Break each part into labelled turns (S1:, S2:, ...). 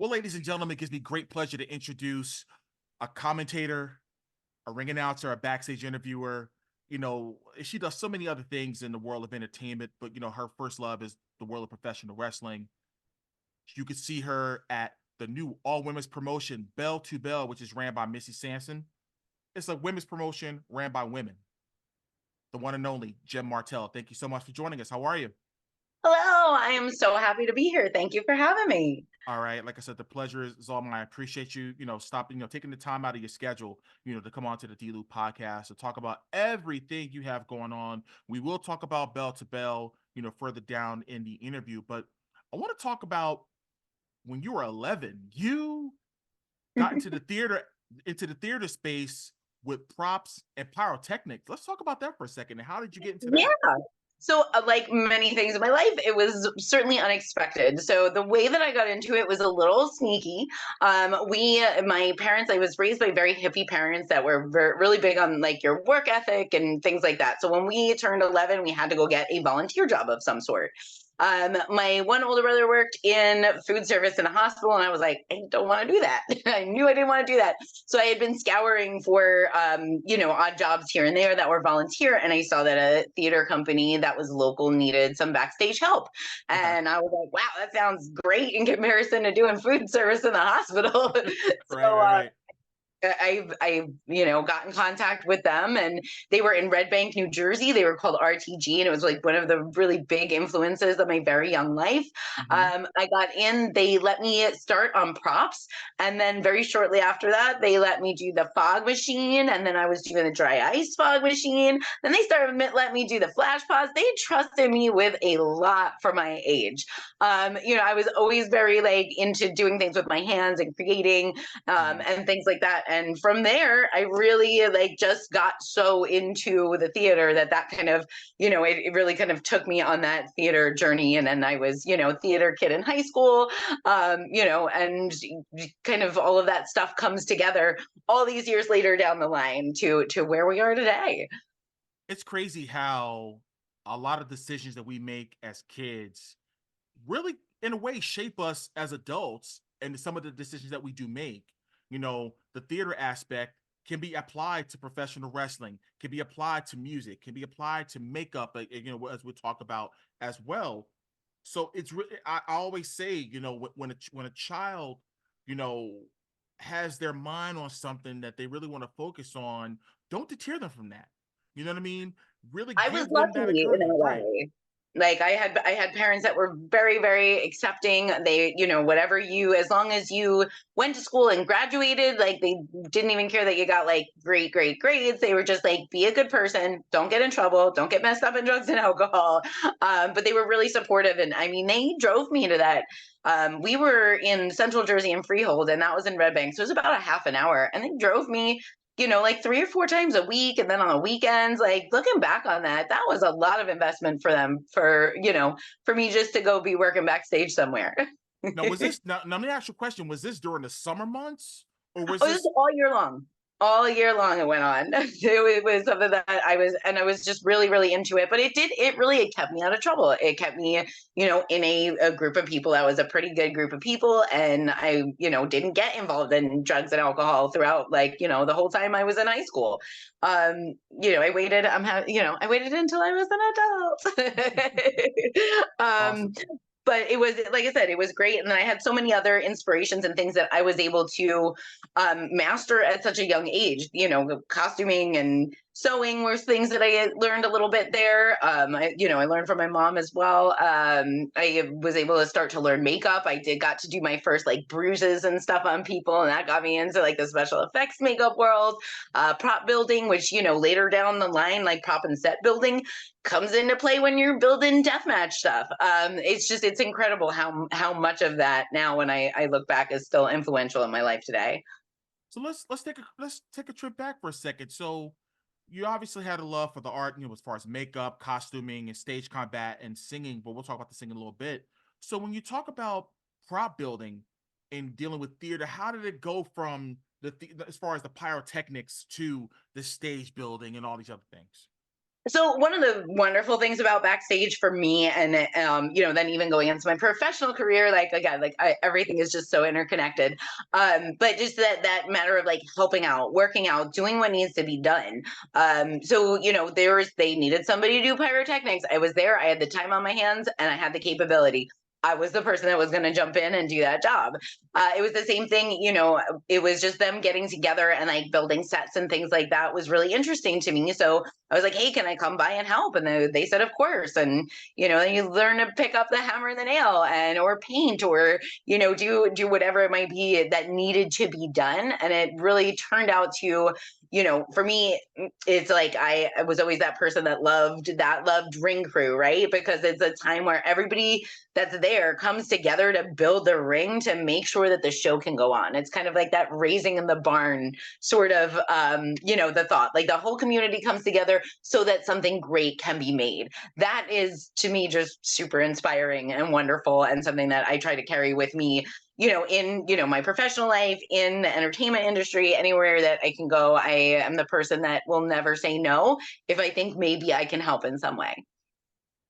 S1: Well, ladies and gentlemen, it gives me great pleasure to introduce a commentator, a ring announcer, a backstage interviewer. She does so many other things in the world of entertainment, but her first love is the world of professional wrestling. You could see her at the new all women's promotion, Belle to Belle, which is ran by Missy Sampson. It's a women's promotion ran by women. The one and only Jem Martel. Thank you so much for joining us. How are you?
S2: Hello, I am so happy to be here. Thank you for having me.
S1: All right. Like I said, the pleasure is all mine. I appreciate you, stopping, taking the time out of your schedule, to come on to the D-Lew Podcast to talk about everything you have going on. We will talk about Belle to Belle, further down in the interview. But I want to talk about when you were 11, you got into the theater space with props and pyrotechnics. Let's talk about that for a second. And how did you get into
S2: Yeah.
S1: that?
S2: So, like many things in my life, it was certainly unexpected. So, the way that I got into it was a little sneaky. My parents, I was raised by very hippie parents that were really big on like your work ethic and things like that. So, when we turned 11, we had to go get a volunteer job of some sort. My one older brother worked in food service in a hospital, and I was like, I don't want to do that. I knew I didn't want to do that. So I had been scouring for, odd jobs here and there that were volunteer, and I saw that a theater company that was local needed some backstage help,
S1: Okay.
S2: and I was like, wow, that sounds great in comparison to doing food service in the hospital.
S1: Right,
S2: so
S1: right, right.
S2: I've got in contact with them, and they were in Red Bank, New Jersey. They were called RTG, and it was like one of the really big influences of my very young life.
S1: Hmm.
S2: I got in. They let me start on props, and then very shortly after that, they let me do the fog machine, and then I was doing the dry ice fog machine. Then they started letting me do the flash pods. They trusted me with a lot for my age. I was always very like into doing things with my hands and creating and things like that. And from there, I really like just got so into the theater that kind of, it really kind of took me on that theater journey. And then I was, theater kid in high school, and kind of all of that stuff comes together all these years later down the line to where we are today.
S1: It's crazy how a lot of decisions that we make as kids really, in a way, shape us as adults, and some of the decisions that we do make. The theater aspect can be applied to professional wrestling, can be applied to music, can be applied to makeup, as we talk about as well. So it's really, I always say, when a child, you know, has their mind on something that they really want to focus on, don't deter them from that. You know what I mean? Really
S2: I was
S1: give them that
S2: lucky in a
S1: encouragement. Right.
S2: way. Like I had parents that were very, very accepting. They, whatever you, as long as you went to school and graduated, like they didn't even care that you got like great grades. They were just like, be a good person, don't get in trouble, don't get messed up in drugs and alcohol. But they were really supportive, and I mean, they drove me to that. We were in Central Jersey and Freehold, and that was in Red Bank, so it was about a half an hour, and they drove me like 3 or 4 times a week. And then on the weekends, like looking back on that, that was a lot of investment for them for me just to go be working backstage somewhere.
S1: Now, was this now let me ask you a question. Was this during the summer months, or was
S2: Oh, this
S1: this
S2: is all year long. All year long it went on. It was something that I was just really, really into it. But it kept me out of trouble. It kept me, in a group of people that was a pretty good group of people. And I, didn't get involved in drugs and alcohol throughout, like, the whole time I was in high school. I waited until I was an adult.
S1: awesome?
S2: But it was, like I said, it was great, and I had so many other inspirations and things that I was able to master at such a young age. Costuming and sewing were things that I learned a little bit there. I learned from my mom as well. I was able to start to learn makeup. Got to do my first like bruises and stuff on people, and that got me into like the special effects makeup world. Prop building, which later down the line, like prop and set building comes into play when you're building deathmatch stuff. It's incredible how much of that now, when I look back, is still influential in my life today.
S1: So let's take a trip back for a second. So you obviously had a love for the art, as far as makeup, costuming, and stage combat and singing, but we'll talk about the singing a little bit. So when you talk about prop building and dealing with theater, how did it go from as far as the pyrotechnics to the stage building and all these other things?
S2: So one of the wonderful things about backstage for me, and then even going into my professional career, like again, everything is just so interconnected. But just that matter of like helping out, working out, doing what needs to be done. So they needed somebody to do pyrotechnics. I was there. I had the time on my hands, and I had the capability. I was the person that was going to jump in and do that job. It was the same thing, it was just them getting together and like building sets and things like that was really interesting to me. So I was like, hey, can I come by and help? And they said, of course. And, then you learn to pick up the hammer and the nail or paint or, do whatever it might be that needed to be done. And it really turned out to, for me, it's like I was always that person that loved ring crew, right? Because it's a time where everybody that's there comes together to build the ring to make sure that the show can go on. It's kind of like that raising in the barn sort of, the thought, like the whole community comes together so that something great can be made. That is to me just super inspiring and wonderful, and something that I try to carry with me, in, my professional life, in the entertainment industry, anywhere that I can go. I am the person that will never say no if I think maybe I can help in some way.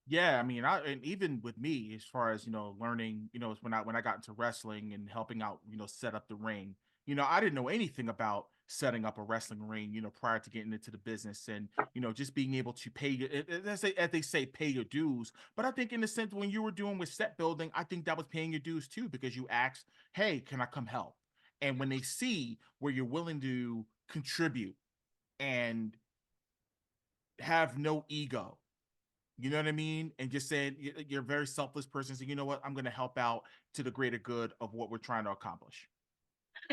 S1: Yeah, I mean, and even with me, as far as learning, when I got into wrestling and helping out, set up the ring. I didn't know anything about setting up a wrestling ring, prior to getting into the business, and just being able to pay, as they say, pay your dues. But I think in the sense when you were doing with set building, I think that was paying your dues too, because you asked, "Hey, can I come help?" And when they see where you're willing to contribute and have no ego, you know what I mean? And just saying you're a very selfless person. So you know what? I'm going to help out to the greater good of what we're trying to accomplish.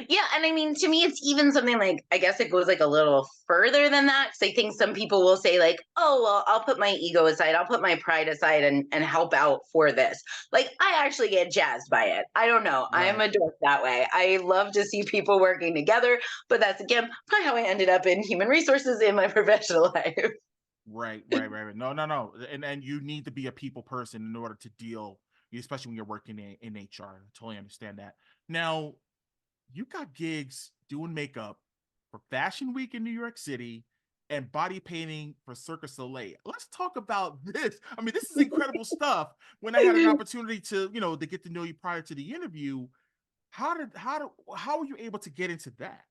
S2: Yeah, and I mean, to me, it's even something like, I guess it goes like a little further than that. Because I think some people will say like, "Oh, well, I'll put my ego aside, I'll put my pride aside, and help out for this." Like, I actually get jazzed by it. I don't know. I am
S1: Right.
S2: a dork that way. I love to see people working together, but that's again probably how I ended up in human resources in my professional life.
S1: Right. No, no, no. And you need to be a people person in order to deal, especially when you're working in HR. I totally understand that. Now, you got gigs doing makeup for Fashion Week in New York City and body painting for Cirque du Soleil. Let's talk about this. I mean, this is incredible stuff. When I had an opportunity to, to get to know you prior to the interview, how were you able to get into that?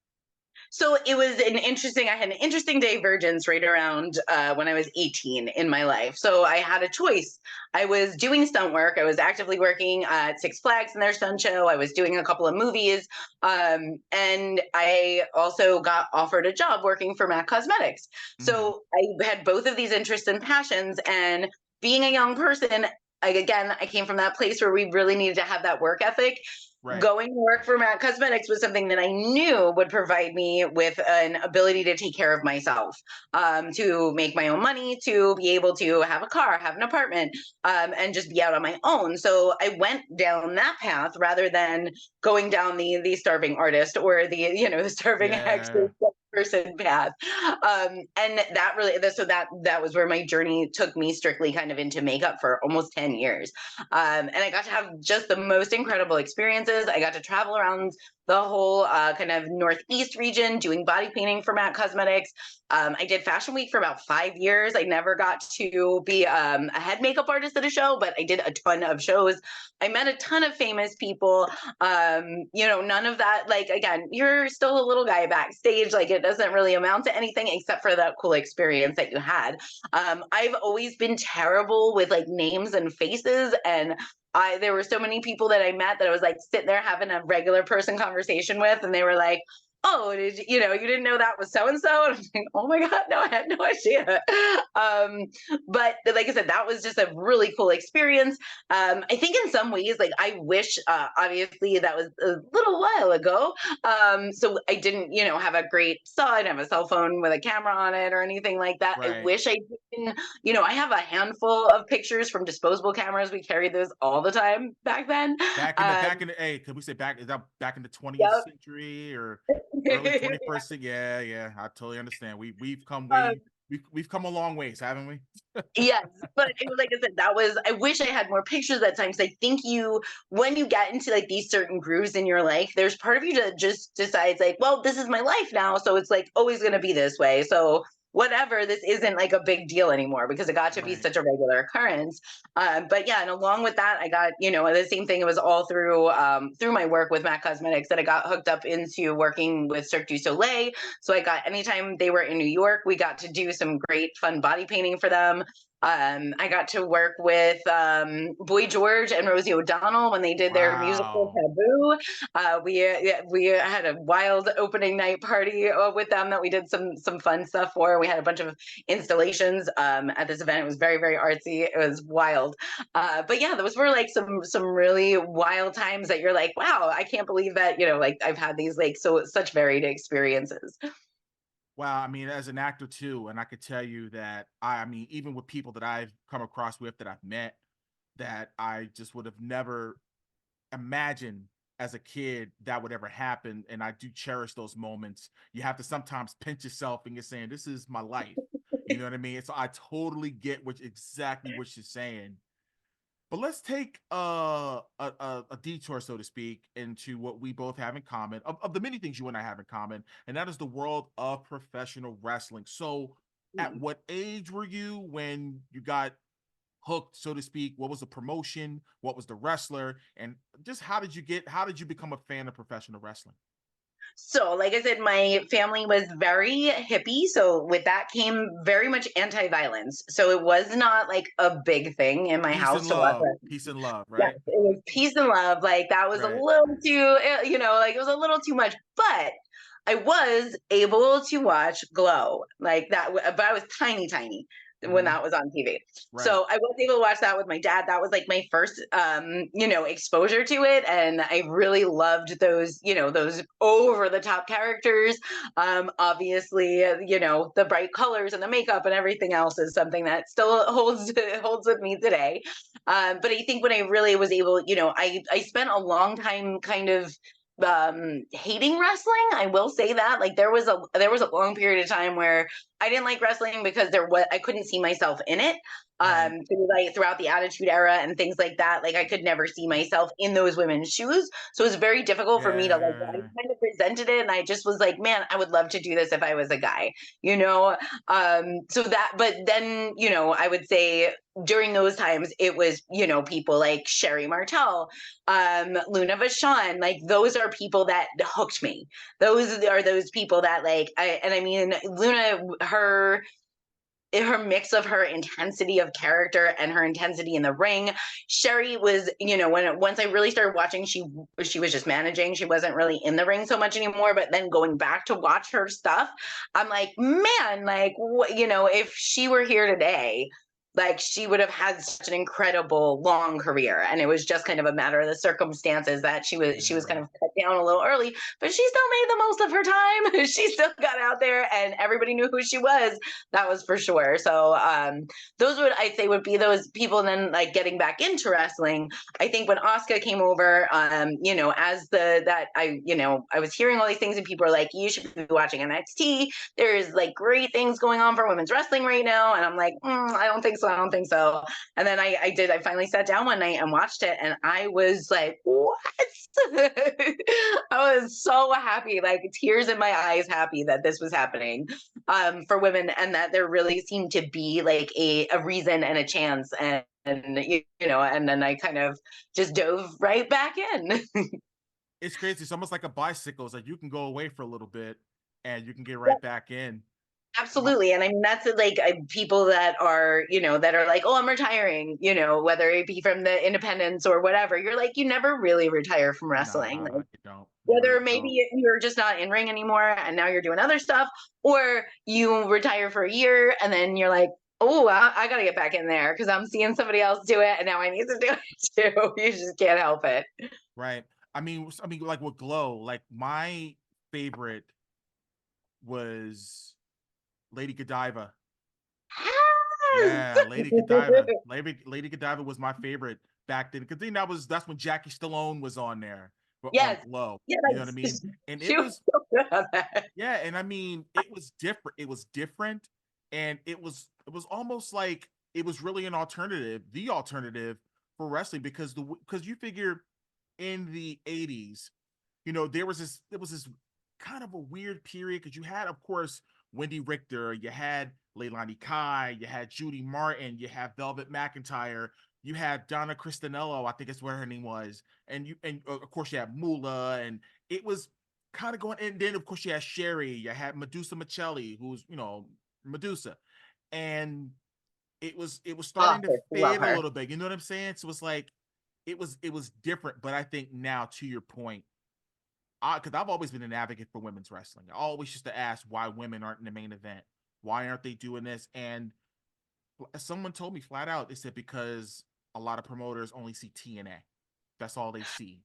S2: So it was I had an interesting divergence right around when I was 18 in my life. So I had a choice. I was doing stunt work. I was actively working at Six Flags in their stunt show. I was doing a couple of movies. And I also got offered a job working for MAC Cosmetics.
S1: Hmm.
S2: So I had both of these interests and passions. And being a young person, I came from that place where we really needed to have that work ethic.
S1: Right.
S2: Going to work for MAC Cosmetics was something that I knew would provide me with an ability to take care of myself, to make my own money, to be able to have a car, have an apartment, and just be out on my own. So I went down that path rather than going down the starving artist or the starving actor
S1: Yeah.
S2: person path. And that really, so that was where my journey took me strictly kind of into makeup for almost 10 years. And I got to have just the most incredible experiences. I got to travel around the whole kind of Northeast region doing body painting for MAC Cosmetics. I did Fashion Week for about 5 years. I never got to be a head makeup artist at a show, but I did a ton of shows. I met a ton of famous people. None of that, like, again, you're still a little guy backstage. Like, it doesn't really amount to anything except for that cool experience that you had. I've always been terrible with like names and faces, and there were so many people that I met that I was like sitting there having a regular person conversation with, and they were like, "Oh, you didn't know that was so and so?" And I'm like, "Oh my god, no, I had no idea." But like I said, that was just a really cool experience. I think in some ways, like I wish, obviously that was a little while ago, so I didn't, have a great I didn't have a cell phone with a camera on it or anything like that. I
S1: Right.
S2: wish I didn't. I have a handful of pictures from disposable cameras. We carried those all the time back then.
S1: Back in the hey, could we say back, is that back in the 20th
S2: Yep.
S1: century or early 21st century? Yeah, yeah. I totally understand.
S2: um,
S1: We've come a long ways, haven't we?
S2: yes, but it was like I said, I wish I had more pictures that time, because I think when you get into like these certain grooves in your life, there's part of you that just decides like, well, this is my life now, so it's like always going to be this way. So whatever, this isn't like a big deal anymore because it got to be
S1: Right.
S2: such a regular occurrence. But yeah, and along with that, I got, the same thing. It was all through my work with MAC Cosmetics that I got hooked up into working with Cirque du Soleil. So I got, anytime they were in New York, we got to do some great fun body painting for them. I got to work with Boy George and Rosie O'Donnell when they did their musical
S1: Wow.
S2: Taboo. We had a wild opening night party with them that we did some fun stuff for. We had a bunch of installations at this event. It was very, very artsy. It was wild. But yeah, those were like some really wild times that you're like, wow, I can't believe that, like I've had these like such varied experiences.
S1: Wow, I mean, as an actor too, and I could tell you that I mean, even with people that I've come across with that I've met, that I just would have never imagined as a kid that would ever happen. And I do cherish those moments. You have to sometimes pinch yourself and you're saying, "This is my life." You know what I mean? So I totally get exactly what you're saying. But let's take a detour, so to speak, into what we both have in common, of the many things you and I have in common, and that is the world of professional wrestling. So, at what age were you when you got hooked, so to speak? What was the promotion? What was the wrestler? And just how did you become a fan of professional wrestling?
S2: So, like I said, my family was very hippie. So, with that came very much anti violence. So, it was not like a big thing in my
S1: Peace
S2: house
S1: and
S2: to watch
S1: love,
S2: it.
S1: peace and love,
S2: Yes,
S1: right?
S2: it was peace and love. Like, that was a
S1: Right.
S2: little too, like it was a little too much. But I was able to watch Glow like that, but I was tiny, tiny when
S1: Hmm.
S2: that was on TV.
S1: Right.
S2: So I was able to watch that with my dad. That was like my first, exposure to it, and I really loved those, those over the top characters. Obviously, the bright colors and the makeup and everything else is something that still holds with me today. But I think when I really was able, I spent a long time kind of hating wrestling. I will say that, like, there was a long period of time where I didn't like wrestling because I couldn't see myself in it.
S1: Right.
S2: Like throughout the Attitude Era and things like that, like I could never see myself in those women's shoes. So it was very difficult for me to, like, I
S1: Yeah.
S2: kind of resented it, and I just was like, man, I would love to do this if I was a guy, you know. So that, but then, I would say during those times it was, people like Sherry Martel, Luna Vachon, like those are people that hooked me. Those are those people that, like, I mean, Luna, her mix of her intensity of character and her intensity in the ring. Sherry was, once I really started watching, she was just managing. She wasn't really in the ring so much anymore. But then going back to watch her stuff, I'm like, man, like, if she were here today, like she would have had such an incredible long career. And it was just kind of a matter of the circumstances that she was kind
S1: Yeah.
S2: of cut down a little early, but she still made the most of her time. She still got out there and everybody knew who she was. That was for sure. So those would, I'd say, would be those people. And then, like, getting back into wrestling, I think when Asuka came over, as I was hearing all these things and people are like, you should be watching NXT. There's like great things going on for women's wrestling right now. And I'm like, I don't think so. I don't think so. And then I finally sat down one night and watched it. And I was like, what? I was so happy, like tears in my eyes, happy that this was happening for women, and that there really seemed to be like a reason and a chance. And then I kind of just dove right back in.
S1: It's crazy. It's almost like a bicycle. It's like you can go away for a little bit and you can get right back in. My,
S2: Absolutely. And I mean, that's like people that are like, oh, I'm retiring, whether it be from the independents or whatever. You're like, you never really retire from wrestling.
S1: nah,
S2: Like,
S1: you don't. You
S2: whether
S1: really
S2: maybe
S1: don't.
S2: you're just not in ring anymore and now you're doing other stuff, or you retire for a year and then you're like, oh, I got to get back in there because I'm seeing somebody else do it and now I need to do it too. You just can't help it.
S1: Right. I mean, like with Glow, like my favorite was Lady Godiva. Yeah, Lady Godiva. Lady Godiva was my favorite back then because then that's when Jackie Stallone was on there, but on
S2: Yes.
S1: Glow. You know what I
S2: Yes.
S1: mean? And
S2: She
S1: it
S2: was
S1: was
S2: so good on that.
S1: yeah, and I mean it was different. It was different, and it was almost like it was really an alternative, the alternative for wrestling because you figure in the 80s, there was this kind of a weird period because you had, of course, Wendy Richter, you had Leilani Kai, you had Judy Martin, you have Velvet McIntyre, you had Donna Christanello, I think that's what her name was, and of course you had Moolah, and it was kind of going. And then of course you had Sherry, you had Medusa Michelli, who's Medusa, and it was starting to
S2: Awesome. Love
S1: fade a
S2: her.
S1: little bit. You know what I'm saying? So it's like it was different, but I think now to your point, because I've always been an advocate for women's wrestling. I always used to ask why women aren't in the main event. Why aren't they doing this? And someone told me flat out, they said because a lot of promoters only see TNA. That's all they see.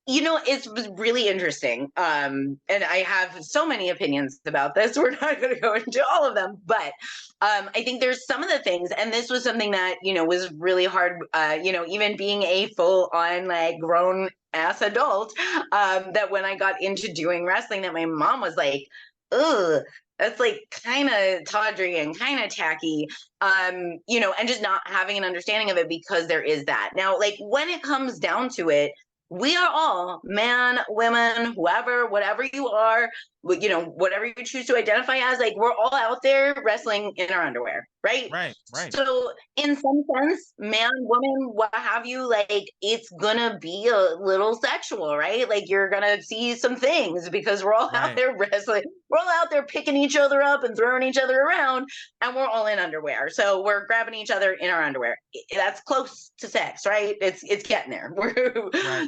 S2: It was really interesting. And I have so many opinions about this. We're not going to go into all of them, but I think there's some of the things, and this was something that, was really hard, even being a full on like grown ass adult, that when I got into doing wrestling, that my mom was like, ugh, that's like kind of tawdry and kind of tacky, and just not having an understanding of it because there is that. Now, like when it comes down to it, we are all man, women, whoever, whatever you are, whatever you choose to identify as, like we're all out there wrestling in our underwear, right?
S1: Right.
S2: So in some sense, man, woman, what have you, like it's gonna be a little sexual, right? Like you're gonna see some things because we're all out
S1: Right.
S2: there wrestling. We're all out there picking each other up and throwing each other around, and we're all in underwear. So we're grabbing each other in our underwear. That's close to sex, right? It's getting there.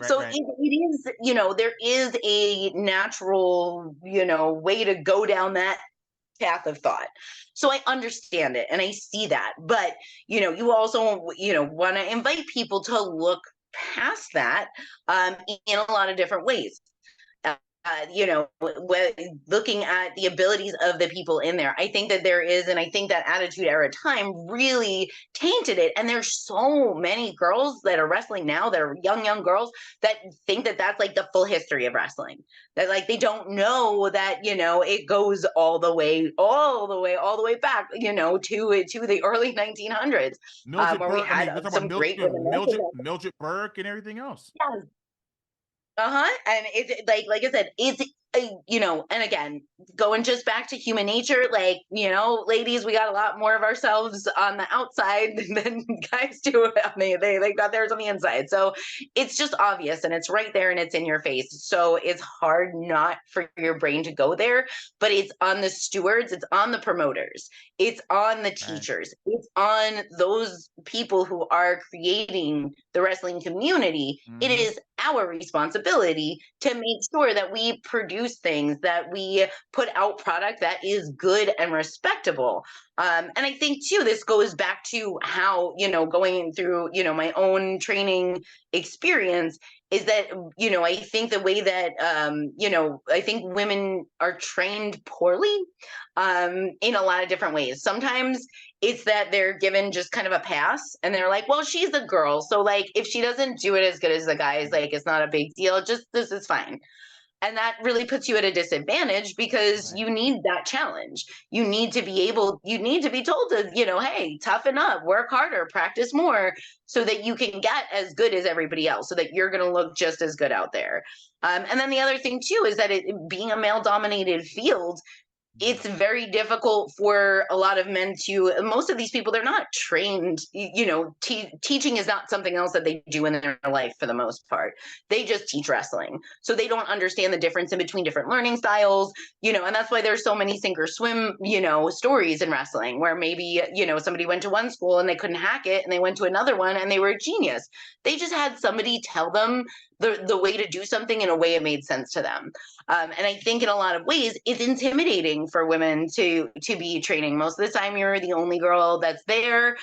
S2: So
S1: Right.
S2: it is, there is a natural, way to go down that path of thought. So I understand it and I see that. But, you also, want to invite people to look past that, in a lot of different ways. Looking at the abilities of the people in there. I think that there is, and I think that Attitude Era time really tainted it. And there's so many girls that are wrestling now that are young girls that think that that's like the full history of wrestling. That like they don't know that it goes all the way back to the early 1900s,
S1: Mildred
S2: where we
S1: Burke. I
S2: had
S1: mean, we're talking
S2: some
S1: about
S2: great women wrestlers.
S1: Mildred Burke and everything else.
S2: Yeah. And it's like I said, it's and again, going just back to human nature, like ladies, we got a lot more of ourselves on the outside than guys do. They got theirs on the inside, so it's just obvious and it's right there and it's in your face. So it's hard not for your brain to go there, but it's on the stewards, it's on the promoters, it's on the
S1: Right.
S2: teachers, it's on those people who are creating the wrestling community. It
S1: Mm-hmm.
S2: is our responsibility to make sure that we produce things, that we put out product that is good and respectable. And I think too, this goes back to how, going through, my own training experience is that, I think the way that, I think women are trained poorly, in a lot of different ways. Sometimes it's that they're given just kind of a pass and they're like, well, she's a girl. So like, if she doesn't do it as good as the guys, like, it's not a big deal. Just, this is fine. And that really puts you at a disadvantage because
S1: Right.
S2: you need that challenge. You need to be told to, hey, toughen up, work harder, practice more so that you can get as good as everybody else, so that you're going to look just as good out there. And then the other thing too is that being a male dominated field, it's very difficult for a lot of men to, most of these people, they're not trained, teaching is not something else that they do in their life for the most part. They just teach wrestling. So they don't understand the difference in between different learning styles, and that's why there's so many sink or swim, stories in wrestling where maybe, somebody went to one school and they couldn't hack it and they went to another one and they were a genius. They just had somebody tell them the way to do something in a way it made sense to them. And I think in a lot of ways, it's intimidating for women to be training. Most of the time, you're the only girl that's there.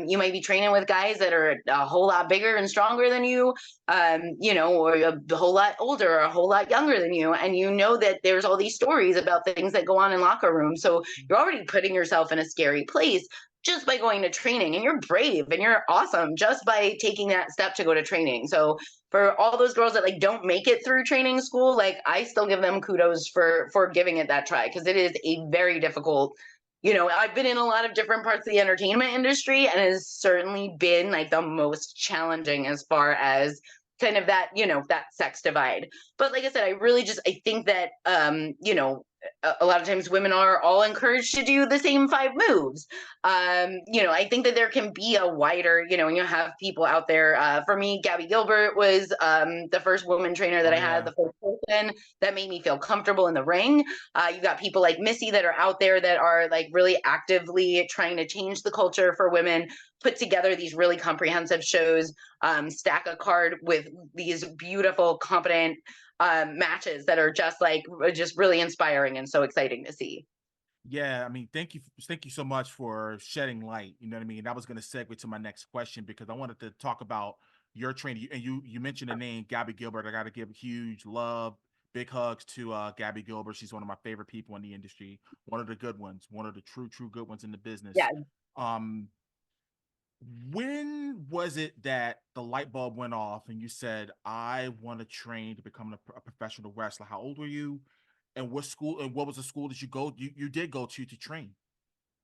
S2: You might be training with guys that are a whole lot bigger and stronger than you, or a whole lot older or a whole lot younger than you. And you know that there's all these stories about things that go on in locker rooms. So you're already putting yourself in a scary place just by going to training, and you're brave and you're awesome just by taking that step to go to training. So for all those girls that like don't make it through training school, like I still give them kudos for giving it that try, because it is a very difficult, I've been in a lot of different parts of the entertainment industry, and it has certainly been like the most challenging as far as kind of that, that sex divide. But like I said, I think that, a lot of times women are all encouraged to do the same 5 moves. I think that there can be a wider, and you have people out there. For me, Gabby Gilbert was the first woman trainer that
S1: Oh
S2: I had,
S1: yeah.
S2: the first person that made me feel comfortable in the ring. You've got people like Missy that are out there that are like really actively trying to change the culture for women, put together these really comprehensive shows, stack a card with these beautiful, competent matches that are just really inspiring and so exciting to see.
S1: Yeah, I mean, thank you so much for shedding light. You know what I mean? That was going to segue to my next question because I wanted to talk about your training. And you mentioned the name Gabby Gilbert. I got to give huge love, big hugs to Gabby Gilbert. She's one of my favorite people in the industry. One of the good ones. One of the true good ones in the business.
S2: Yeah.
S1: Um, when was it that the light bulb went off and you said, "I want to train to become a professional wrestler"? How old were you? And what school and what was the school that you did go to train?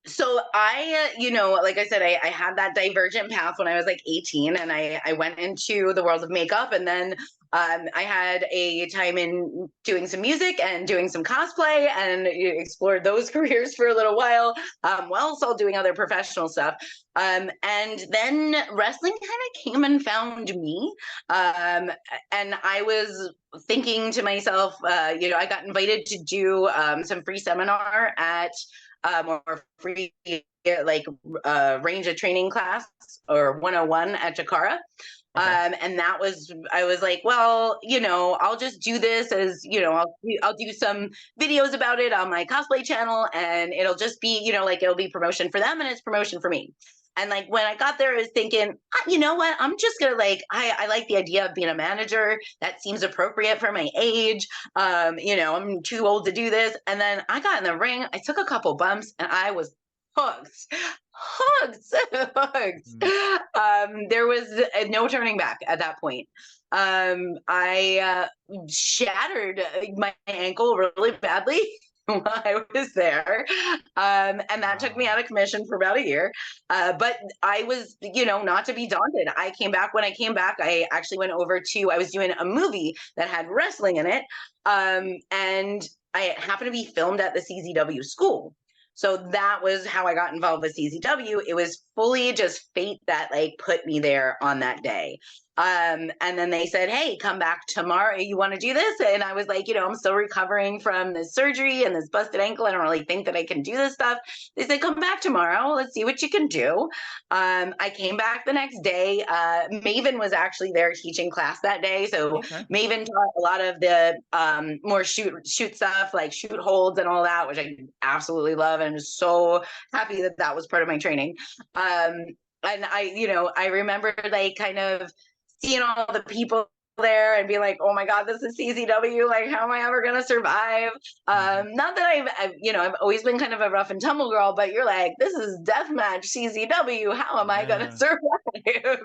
S2: So like I said, I had that divergent path when I was like 18, and I went into the world of makeup, and then I had a time in doing some music and doing some cosplay, and explored those careers for a little while, while also doing other professional stuff. And then wrestling kind of came and found me. And I was thinking to myself, I got invited to do some free seminar at or free like range of training class or 101 at Jakara.
S1: Okay.
S2: And I was like, well, I'll just do this as, I'll do some videos about it on my cosplay channel, and it'll just be, like it'll be promotion for them and it's promotion for me. And like when I got there, I was thinking, you know what? I'm just gonna I like the idea of being a manager. That seems appropriate for my age. I'm too old to do this. And then I got in the ring. I took a couple bumps, and I was hooked, hooked.
S1: Mm.
S2: There was no turning back at that point. I shattered my ankle really badly while I was there. And that took me
S1: Wow.
S2: out of commission for about a year. But I was, not to be daunted. I came back. When I came back, I actually went over to, I was doing a movie that had wrestling in it. And I happened to be filmed at the CZW school. So that was how I got involved with CZW. It was fully just fate that like put me there on that day. And then they said, "Hey, come back tomorrow. You want to do this?" And I was like, I'm still recovering from this surgery and this busted ankle. I don't really think that I can do this stuff. They said, "Come back tomorrow. Let's see what you can do." I came back the next day. Maven was actually there teaching class that day. So
S1: Okay.
S2: Maven taught a lot of the more shoot stuff, like shoot holds and all that, which I absolutely love. And I'm so happy that that was part of my training. And I remember like kind of seeing all the people there and be like, "Oh my God, this is CZW. Like, how am I ever going to survive?"
S1: Mhm.
S2: Not that I've always been kind of a rough and tumble girl, but you're like, this is deathmatch CZW. How am I going to
S1: Yeah,
S2: survive?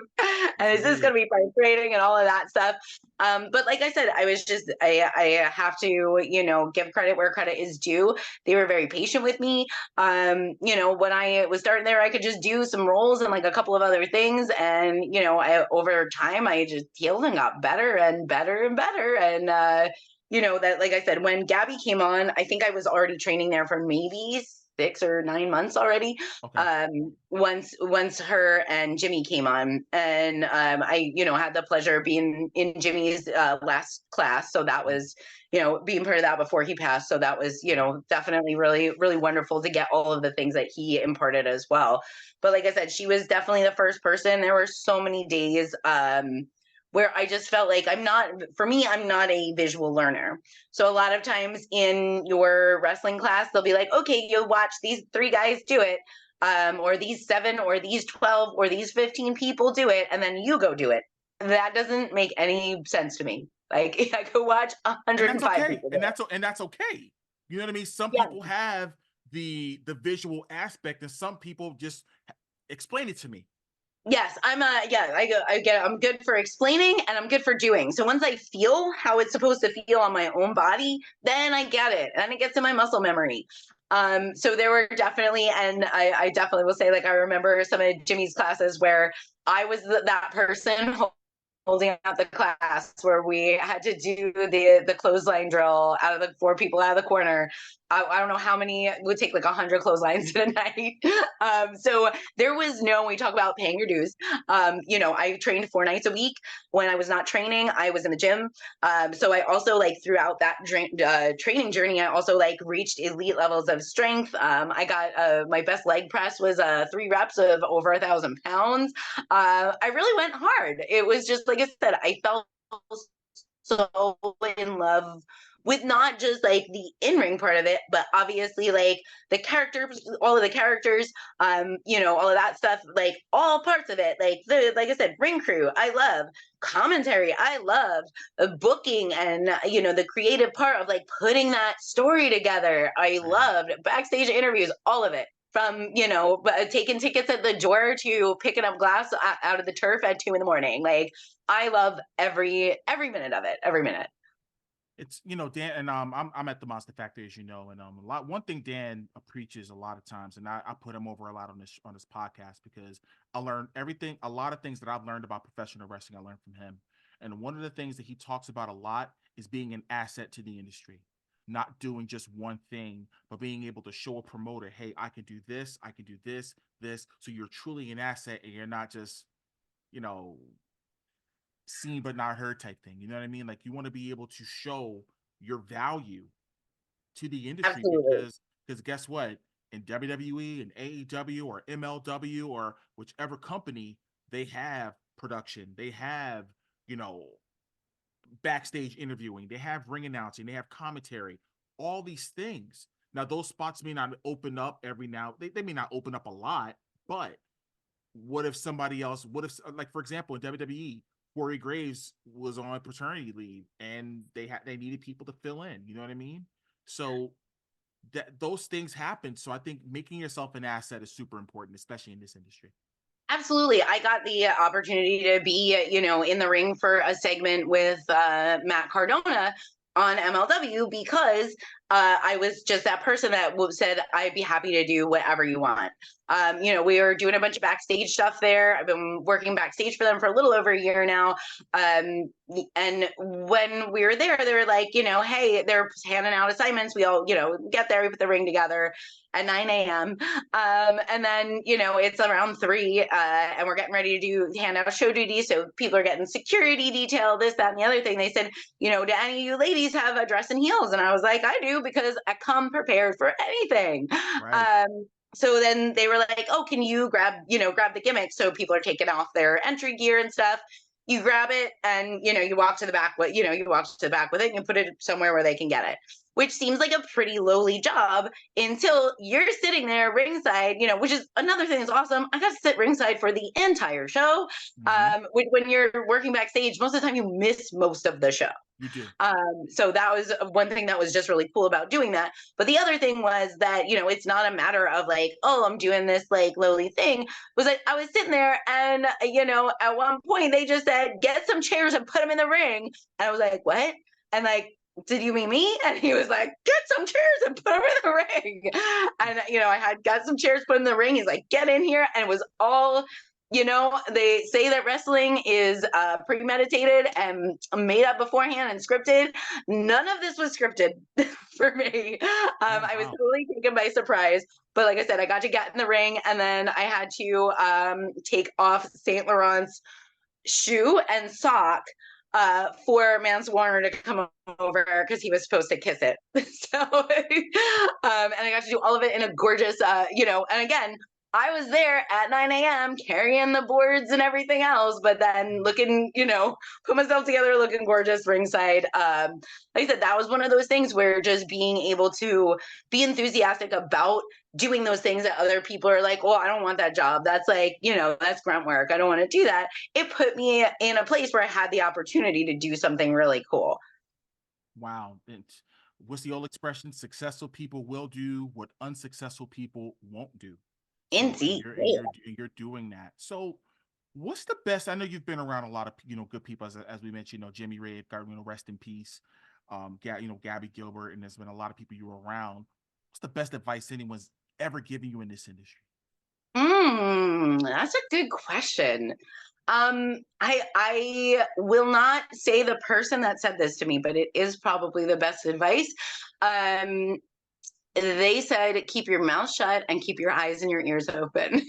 S2: And is this going
S1: absolutely.
S2: to be frustrating and all of that stuff? But like I said, I have to, give credit where credit is due. They were very patient with me. When I was starting there, I could just do some roles and like a couple of other things. And, over time, I just healed and got better and better and better. And, that, like I said, when Gabby came on, I think I was already training there for maybe 6 or 9 months already.
S1: Okay.
S2: Once her and Jimmy came on, and I had the pleasure of being in Jimmy's last class, so that
S1: Mm.
S2: was being part of that before he passed, so that was
S1: Right.
S2: definitely really really wonderful to get all of the things that he imparted as well. But like I said, she was definitely the first person. There were so many days where I just felt like I'm not a visual learner. So a lot of times in your wrestling class, they'll be like, "Okay, you'll watch these 3 guys do it, or these 7, or these 12, or these 15 people do it, and then you go do it." That doesn't make any sense to me. Like I could watch
S1: And that's
S2: 105
S1: okay.
S2: people do
S1: And that's okay. You know what I mean? Some
S2: it. Yeah.
S1: people have the visual aspect and some people just explain it to me.
S2: Yes, I'm good for explaining and I'm good for doing. So once I feel how it's supposed to feel on my own body, then I get it and it gets in my muscle memory. So there were definitely, and I definitely will say, like, I remember some of Jimmy's classes where I was that person holding out the class where we had to do the clothesline drill out of the 4 people out of the corner. I don't know how many, it would take like 100 clotheslines in a night. So there was no, when we talk about paying your dues, I trained 4 nights a week. When I was not training, I was in the gym. So I also like throughout that training journey, I also like reached elite levels of strength. I got my best leg press was 3 reps of over 1,000 pounds. I really went hard. It was just, like I said, I felt so in love with not just like the in-ring part of it, but obviously like the characters, all of the characters, all of that stuff, like all parts of it. Like I said, ring crew, I love commentary, I love booking, and the creative part of like putting that story together. I loved backstage interviews, all of it. From taking tickets at the door to picking up glass out of the turf at 2 a.m. Like I love every minute of it, every minute.
S1: It's Dan, and I'm at the Monster Factory, as you know, and one thing Dan preaches a lot of times, and I put him over a lot on this podcast because I learned a lot of things that I've learned about professional wrestling. I learned from him, and one of the things that he talks about a lot is being an asset to the industry, not doing just one thing, but being able to show a promoter, hey, I can do this, this, so you're truly an asset, and you're not just seen but not heard type thing. You know what I mean? Like you want to be able to show your value to the industry.
S2: Absolutely.
S1: Because guess what? In WWE and AEW or MLW or whichever company, they have production, they have backstage interviewing, they have ring announcing, they have commentary, all these things. Now those spots may not open up every now, they may not open up a lot, but what if like for example in WWE, Corey Graves was on paternity leave and they needed people to fill in, you know what I mean? So those things happen. So I think making yourself an asset is super important, especially in this industry.
S2: Absolutely. I got the opportunity to be, in the ring for a segment with Matt Cardona on MLW because I was just that person that said, I'd be happy to do whatever you want. We were doing a bunch of backstage stuff there. I've been working backstage for them for a little over a year now. And when we were there, they were like, hey, they're handing out assignments. We all, get there, we put the ring together at 9 a.m. And then, it's around 3 and we're getting ready to hand out show duty. So people are getting security detail, this, that, and the other thing. They said, do any of you ladies have a dress and heels? And I was like, I do, because I come prepared for anything.
S1: Right.
S2: So then they were like, oh, can you grab the gimmick? So people are taking off their entry gear and stuff. You grab it and, you walk to the back with, you walk to the back with it and you put it somewhere where they can get it, which seems like a pretty lowly job until you're sitting there ringside, which is another thing that's awesome. I got to sit ringside for the entire show.
S1: Mm-hmm.
S2: When you're working backstage, most of the time you miss most of the show.
S1: You do.
S2: So that was one thing that was just really cool about doing that. But the other thing was that, it's not a matter of like, oh, I'm doing this like lowly thing. It was like, I was sitting there and, at one point they just said, get some chairs and put them in the ring. And I was like, what? And like, did you mean me? And he was like, get some chairs and put them in the ring. And, I had got some chairs put in the ring. He's like, get in here. And it was all, they say that wrestling is premeditated and made up beforehand and scripted. None of this was scripted for me. I was totally taken by surprise. But like I said, I got to get in the ring and then I had to take off St. Laurent's shoe and sock for Mance Warner to come over because he was supposed to kiss it. So, and I got to do all of it in a gorgeous, and again, I was there at 9 a.m. carrying the boards and everything else, but then looking, put myself together looking gorgeous ringside. Like I said, that was one of those things where just being able to be enthusiastic about doing those things that other people are like, well, I don't want that job. That's like, that's grunt work. I don't want to do that. It put me in a place where I had the opportunity to do something really cool.
S1: Wow. What's the old expression? Successful people will do what unsuccessful people won't do. So
S2: Indeed.
S1: you're doing that. So what's the best? I know you've been around a lot of good people as we mentioned, Jimmy Rave, God, rest in peace. Gabby Gilbert, and there's been a lot of people you were around. What's the best advice anyone's ever given you in this industry?
S2: That's a good question. I will not say the person that said this to me, but it is probably the best advice. Um, they said, keep your mouth shut and keep your eyes and your ears open.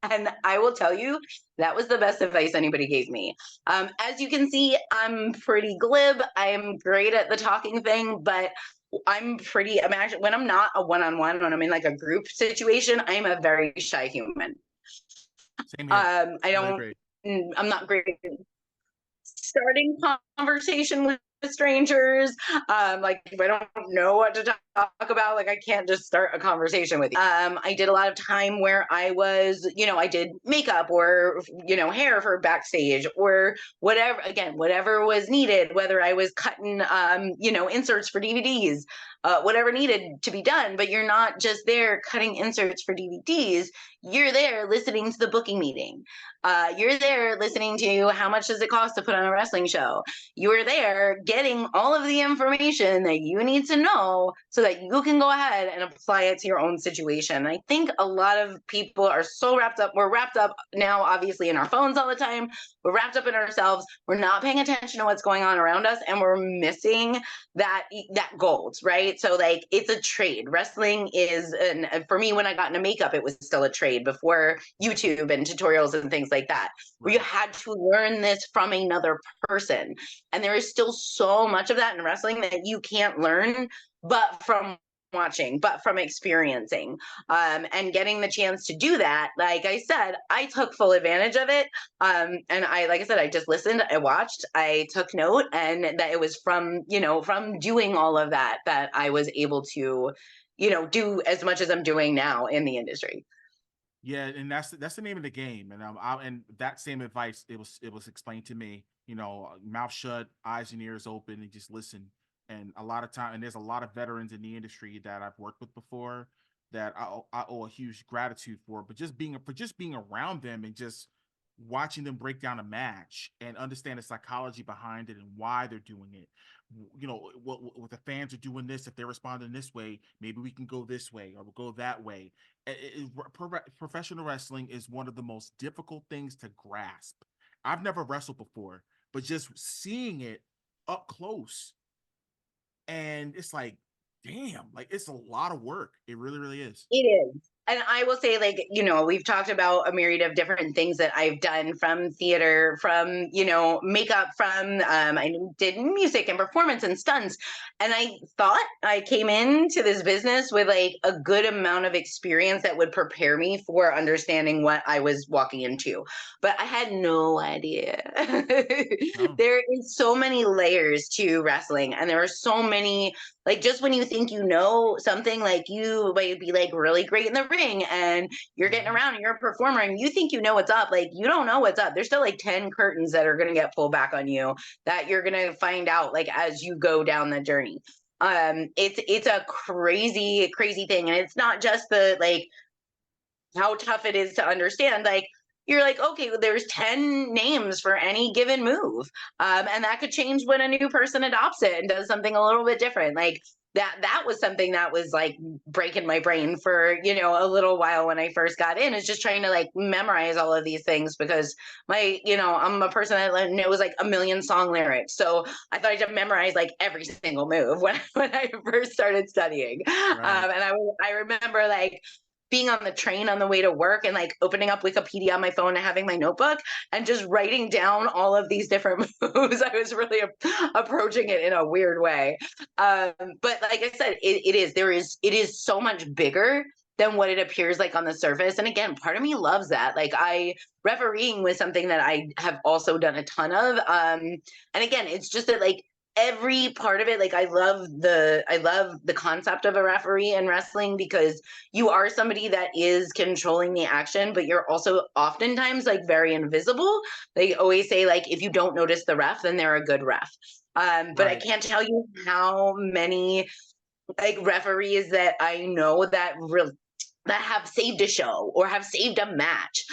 S2: And I will tell you, that was the best advice anybody gave me. As you can see, I'm pretty glib. I'm great at the talking thing, but I'm actually, when I'm not a one-on-one, when I'm in like a group situation, I'm a very shy human.
S1: Same here.
S2: I
S1: Really
S2: don't,
S1: great.
S2: I'm not great at starting conversation with strangers. Like if I don't know what to talk about, like I can't just start a conversation with you. I did a lot of time where I was, I did makeup or, hair for backstage or whatever, again, whatever was needed, whether I was cutting, inserts for DVDs, whatever needed to be done. But you're not just there cutting inserts for DVDs. You're there listening to the booking meeting. You're there listening to how much does it cost to put on a wrestling show. You're there getting all of the information that you need to know so that you can go ahead and apply it to your own situation. I think a lot of people are so wrapped up. We're wrapped up now, obviously, in our phones all the time. We're wrapped up in ourselves. We're not paying attention to what's going on around us, and we're missing that gold, right? So like it's a trade. Wrestling is, and for me, when I got into makeup, it was still a trade before YouTube and tutorials and things like that, where you had to learn this from another person. And there is still so much of that in wrestling that you can't learn but from watching, but from experiencing, and getting the chance to do that. Like I said, I took full advantage of it. And like I said, I just listened, I watched, I took note, and that it was from doing all of that I was able to, do as much as I'm doing now in the industry.
S1: Yeah, and that's the name of the game. And and that same advice, it was explained to me. Mouth shut, eyes and ears open, and just listen. And a lot of time, and there's a lot of veterans in the industry that I've worked with before that I owe a huge gratitude for. But just being around them and just watching them break down a match and understand the psychology behind it and why they're doing it. What the fans are doing this, if they're responding this way, maybe we can go this way or we'll go that way. Professional wrestling is one of the most difficult things to grasp. I've never wrestled before, but just seeing it up close, and it's like, damn, like it's a lot of work. It really, really is.
S2: It is. And I will say, like, we've talked about a myriad of different things that I've done, from theater, from, makeup, from, I did music and performance and stunts. And I thought I came into this business with like a good amount of experience that would prepare me for understanding what I was walking into. But I had no idea.
S1: No.
S2: There is so many layers to wrestling, and there are so many, like, just when you think you know something, like you might be like really great in the ring and you're getting around and you're a performer and you think you know what's up. Like, you don't know what's up. There's still like 10 curtains that are going to get pulled back on you that you're going to find out like as you go down the journey. It's a crazy, crazy thing. And it's not just the like how tough it is to understand. Like, you're like, okay, well, there's 10 names for any given move. And that could change when a new person adopts it and does something a little bit different. Like that was something that was like breaking my brain for, a little while when I first got in, is just trying to like memorize all of these things, because I'm a person that knows like a million song lyrics. So I thought I had to memorize like every single move when I first started studying.
S1: Right.
S2: And I remember like being on the train on the way to work and like opening up Wikipedia on my phone and having my notebook and just writing down all of these different moves. I was really approaching it in a weird way. But like I said, it is so much bigger than what it appears like on the surface. And again, part of me loves that. Like, refereeing was something that I have also done a ton of. And again, it's just that like every part of it, like I love the concept of a referee in wrestling, because you are somebody that is controlling the action, but you're also oftentimes like very invisible. They always say like, if you don't notice the ref, then they're a good ref. But I can't tell you how many like referees that I know that have saved a show or have saved a match,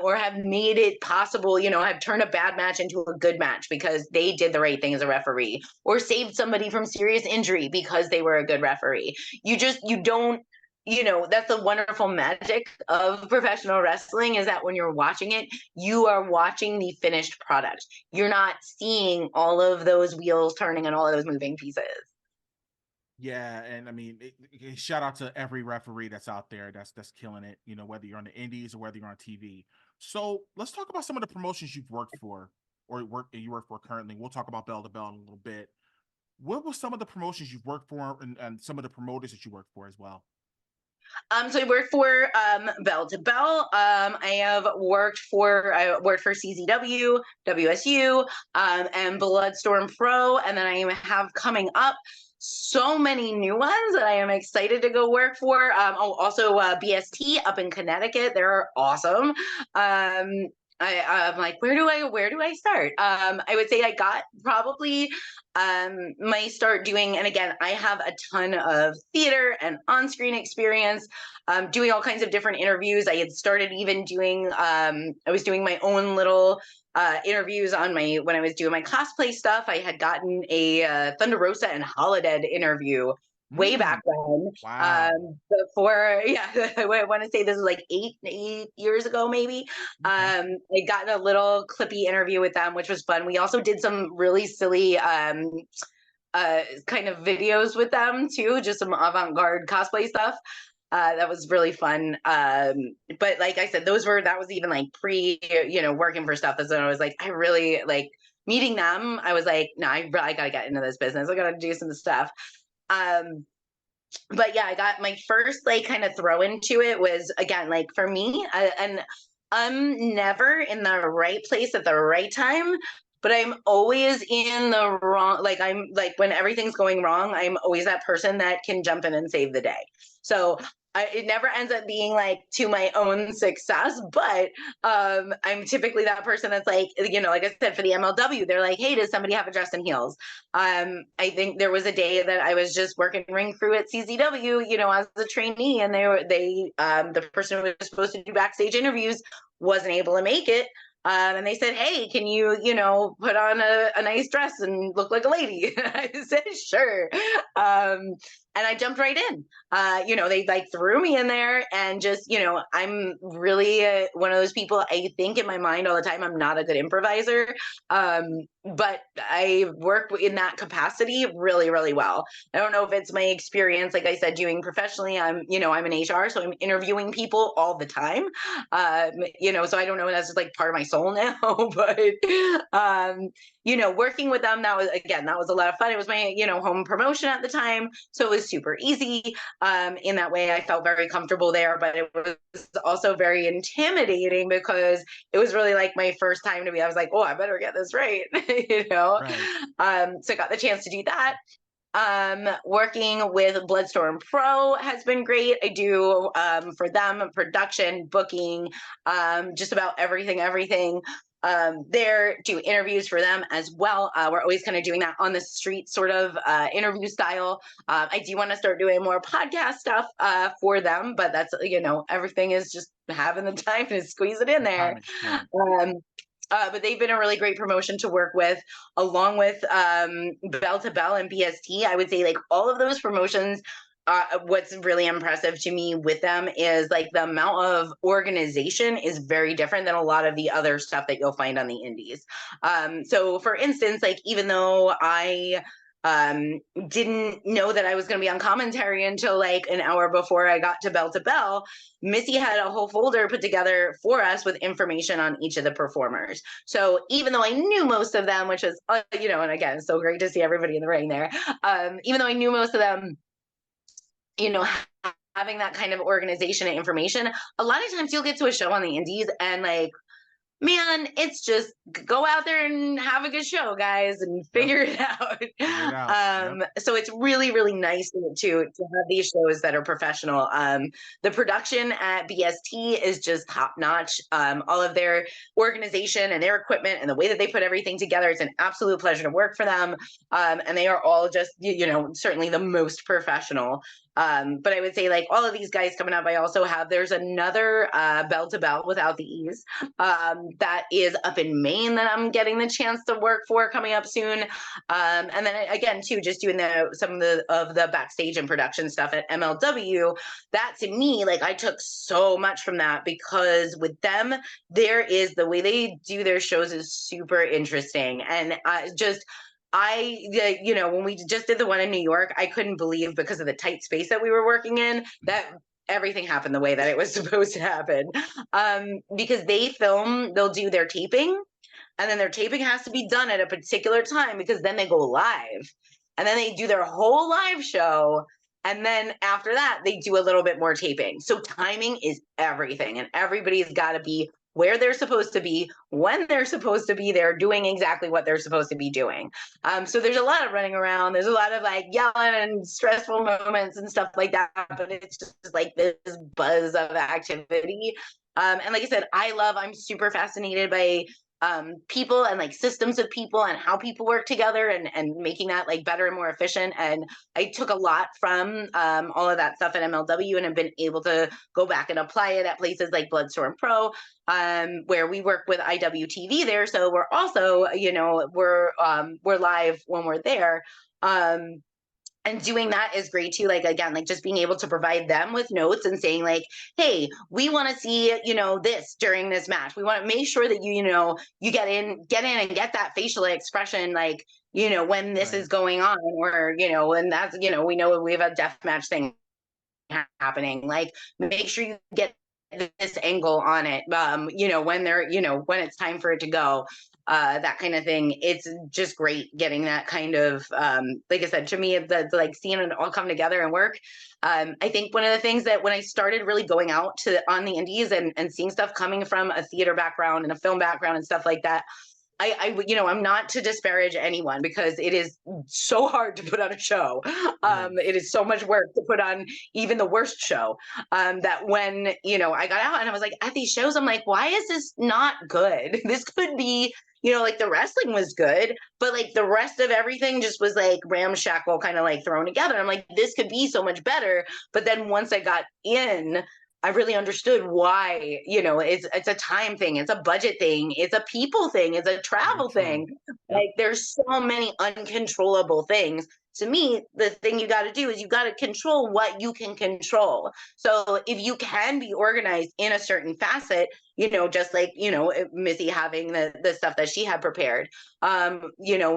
S2: or have made it possible, have turned a bad match into a good match because they did the right thing as a referee, or saved somebody from serious injury because they were a good referee. You don't that's the wonderful magic of professional wrestling, is that when you're watching it, you are watching the finished product. You're not seeing all of those wheels turning and all of those moving pieces.
S1: Yeah, and I mean, shout out to every referee that's out there that's killing it. Whether you're on the indies or whether you're on TV. So let's talk about some of the promotions you've worked for or you work for currently. We'll talk about Belle to Belle in a little bit. What were some of the promotions you've worked for, and some of the promoters that you worked for as well?
S2: So I worked for Belle to Belle. I worked for CZW, WSU, and Bloodstorm Pro, and then I have coming up so many new ones that I am excited to go work for. Also BST up in Connecticut. They're awesome. I'm like, where do I start? I would say I got probably my start doing, and again, I have a ton of theater and on-screen experience, doing all kinds of different interviews. I had started even doing, I was doing my own little interviews when I was doing my cosplay stuff. I had gotten a Thunder Rosa and Holodead interview way back when.
S1: Wow.
S2: Before, yeah, I want to say this was like eight years ago, maybe. I'd gotten a little clippy interview with them, which was fun. We also did some really silly kind of videos with them too, just some avant-garde cosplay stuff. That was really fun. But like I said, that was even like pre, working for stuff. That's when I was like, I really like meeting them. I was like, no, I gotta get into this business. I gotta do some stuff. But yeah, I got my first like kind of throw into it was, again, like for me, and I'm never in the right place at the right time, but I'm always in the wrong. Like I'm like, when everything's going wrong, I'm always that person that can jump in and save the day. So it never ends up being like to my own success, but I'm typically that person that's like, like I said, for the MLW, they're like, hey, does somebody have a dress and heels? I think there was a day that I was just working ring crew at CZW, as a trainee, and the person who was supposed to do backstage interviews wasn't able to make it. And they said, hey, can you, put on a nice dress and look like a lady? I said, sure. And I jumped right in. They like threw me in there, and just, I'm really one of those people. I think in my mind all the time, I'm not a good improviser. But I work in that capacity really, really well. I don't know if it's my experience, like I said, doing professionally. I'm in HR, so I'm interviewing people all the time. So I don't know, that's just like part of my soul now. But working with them, that was a lot of fun. It was my, home promotion at the time. So it was super easy. In that way, I felt very comfortable there, but it was also very intimidating because it was really like my first time I was like, oh, I better get this right. Right. So I got the chance to do that. Working with Bloodstorm Pro has been great. I do for them production, booking, just about everything there, do interviews for them as well. We're always kind of doing that on the street sort of interview style. I do want to start doing more podcast stuff for them, but that's, everything is just having the time to squeeze it in there. But they've been a really great promotion to work with, along with Belle to Belle and BST. I would say like all of those promotions, what's really impressive to me with them is like the amount of organization is very different than a lot of the other stuff that you'll find on the indies. So for instance, like even though I didn't know that I was going to be on commentary until like an hour before I got to Belle, Missy had a whole folder put together for us with information on each of the performers. So even though I knew most of them, which was, and again, it's so great to see everybody in the ring there. Even though I knew most of them, having that kind of organization and information, a lot of times you'll get to a show on the indies and like, man, it's just go out there and have a good show, guys, and figure it out. So it's really, really nice to have these shows that are professional. The production at BST is just top notch. All of their organization and their equipment and the way that they put everything together, it's an absolute pleasure to work for them. And they are all just, certainly the most professional. But I would say like all of these guys coming up, I also have, there's another Belle to Belle without the E's that is up in Maine that I'm getting the chance to work for coming up soon. And then again, too, just doing some of the backstage and production stuff at MLW. That to me, like I took so much from that, because with them, there is, the way they do their shows is super interesting. And when we just did the one in New York, I couldn't believe, because of the tight space that we were working in, that everything happened the way that it was supposed to happen. Because they'll do their taping, and then their taping has to be done at a particular time, because then they go live, and then they do their whole live show. And then after that, they do a little bit more taping. So timing is everything, and everybody's got to be where they're supposed to be, when they're supposed to be there, doing exactly what they're supposed to be doing. So there's a lot of running around. There's a lot of like yelling and stressful moments and stuff like that. But it's just like this buzz of activity. And like I said, I'm super fascinated by people and like systems of people and how people work together, and making that like better and more efficient. And I took a lot from all of that stuff at MLW, and have been able to go back and apply it at places like Bloodstorm Pro, where we work with IWTV there. So we're also, we're live when we're there. And doing that is great too. Like, again, like just being able to provide them with notes and saying like, hey, we want to see, this during this match. We want to make sure that you get in and get that facial expression, like, when this is going on, or, and that's, we know we have a death match thing happening. Like, make sure you get this angle on it, when they're, when it's time for it to go. That kind of thing. It's just great getting that kind of, like I said, to me, the like seeing it all come together and work. I think one of the things that when I started really going out on the indies and seeing stuff coming from a theater background and a film background and stuff like that, I'm not to disparage anyone, because it is so hard to put on a show. It is so much work to put on even the worst show. That when, I got out and I was like, at these shows, I'm like, why is this not good? This could be, like the wrestling was good, but like the rest of everything just was like ramshackle, kind of like thrown together. I'm like, this could be so much better. But then once I got in, I really understood why, it's a time thing, it's a budget thing, it's a people thing, it's a travel thing. Yep. Like there's so many uncontrollable things. To me, the thing you got to do is you got to control what you can control. So if you can be organized in a certain facet, just like, Missy having the stuff that she had prepared,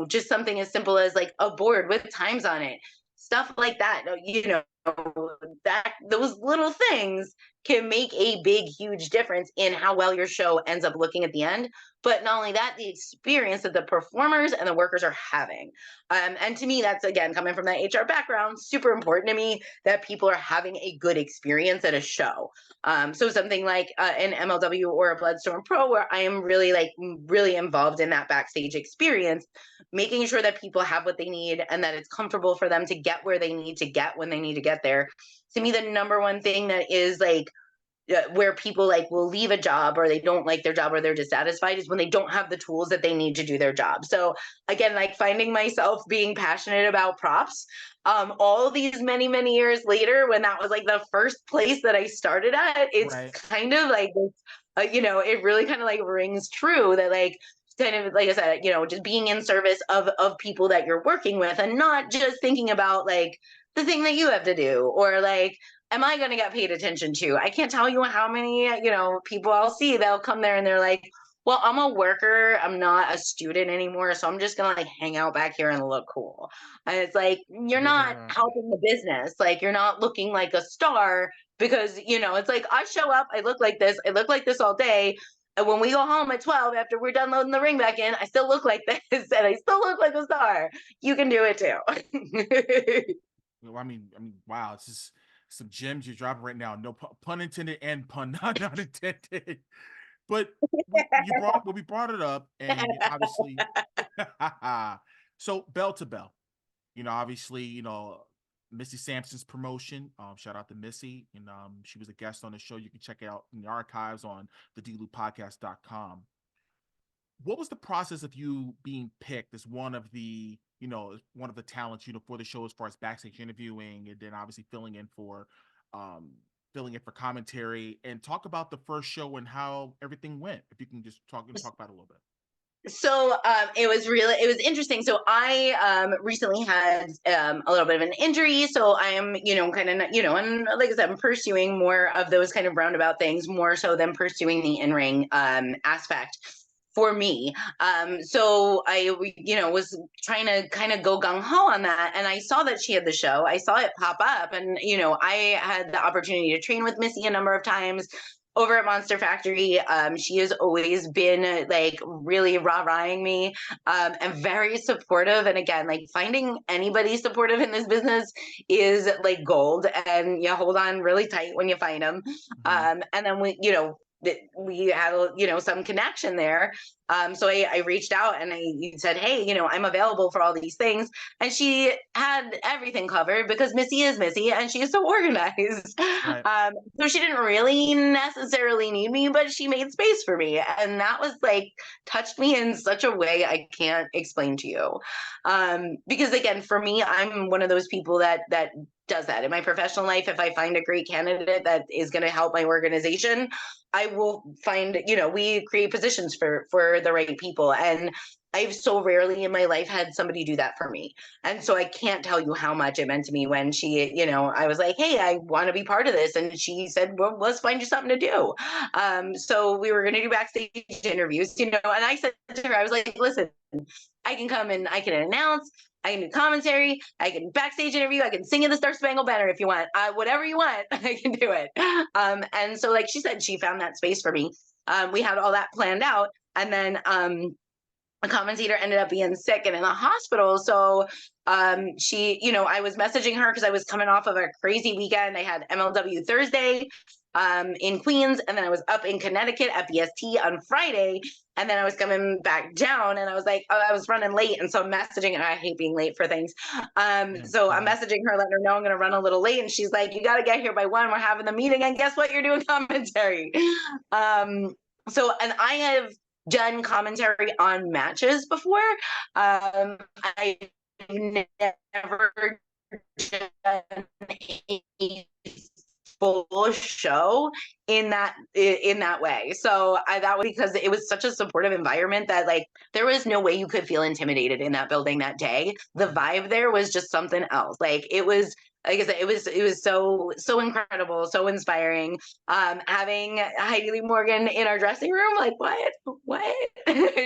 S2: just something as simple as like a board with times on it, stuff like that, that those little things can make a big, huge difference in how well your show ends up looking at the end. But not only that, the experience that the performers and the workers are having. And to me, that's, again, coming from that HR background, super important to me that people are having a good experience at a show. So something like an MLW or a Bloodstorm Pro, where I am really involved in that backstage experience, making sure that people have what they need and that it's comfortable for them to get where they need to get when they need to get there. To me, the number one thing that is like where people like will leave a job, or they don't like their job, or they're dissatisfied, is when they don't have the tools that they need to do their job. So again, like finding myself being passionate about props, all these many years later, when that was like the first place that I started at, it's kind of like, it really kind of like rings true that like, kind of like I said, just being in service of people that you're working with, and not just thinking about like the thing that you have to do, or like, am I going to get paid attention to? I can't tell you how many, people I'll see, they'll come there and they're like, well, I'm a worker, I'm not a student anymore, so I'm just going to like hang out back here and look cool. And it's like, you're not helping the business. Like, you're not looking like a star, because, it's like, I show up, I look like this all day. And when we go home at 12, after we're done loading the ring back in, I still look like this, and I still look like a star. You can do it too.
S1: Well, I mean, wow, it's just some gems you're dropping right now. No pun intended and pun not intended. But we brought it up, and obviously, so Belle to Belle, obviously, Missy Sampson's promotion. Shout out to Missy, and she was a guest on the show. You can check it out in the archives on the D-Lew Podcast.com. What was the process of you being picked as one of the one of the talents, for the show as far as backstage interviewing, and then obviously um, filling in for commentary, and talk about the first show and how everything went. If you can just talk about it a little bit.
S2: So it was interesting. So I recently had a little bit of an injury. So I am, kind of, and like I said, I'm pursuing more of those kind of roundabout things, more so than pursuing the in-ring aspect for me. So I, was trying to kind of go gung ho on that. And I saw that she had the show. I saw it pop up, and, I had the opportunity to train with Missy a number of times over at Monster Factory. She has always been like really rah-rahing me, and very supportive. And again, like finding anybody supportive in this business is like gold, and you hold on really tight when you find them. And then we had some connection there. So I reached out and I said, hey, I'm available for all these things. And she had everything covered because Missy is Missy and she is so organized.
S1: Right.
S2: So she didn't really necessarily need me, but she made space for me. And that was like touched me in such a way I can't explain to you. Because again, for me, I'm one of those people that does that in my professional life. If I find a great candidate that is going to help my organization, I will find, we create positions for the right people. And I've so rarely in my life had somebody do that for me. And so I can't tell you how much it meant to me when she, I was like, hey, I want to be part of this. And she said, well, let's find you something to do. So we were going to do backstage interviews, and I said to her, I was like, listen, I can come and I can announce, I can do commentary, I can backstage interview, I can sing in the Star Spangled Banner if you want, whatever you want, I can do it. And so like she said, she found that space for me. We had all that planned out. And then a commentator ended up being sick and in the hospital. So she, I was messaging her because I was coming off of a crazy weekend. I had MLW Thursday in Queens, and then I was up in Connecticut at BST on Friday, and then I was coming back down, and I was like, oh, I was running late, and so I'm messaging, and I hate being late for things. So I'm messaging her, letting her know I'm going to run a little late, and she's like, you got to get here by 1. We're having the meeting, and guess what? You're doing commentary. So, and I have done commentary on matches before. I never done a full show in that way. So that was because it was such a supportive environment that like there was no way you could feel intimidated in that building that day. The vibe there was just something else. Like it was, like I said, it was so incredible, so inspiring. Having Heidi Lee Morgan in our dressing room, like what?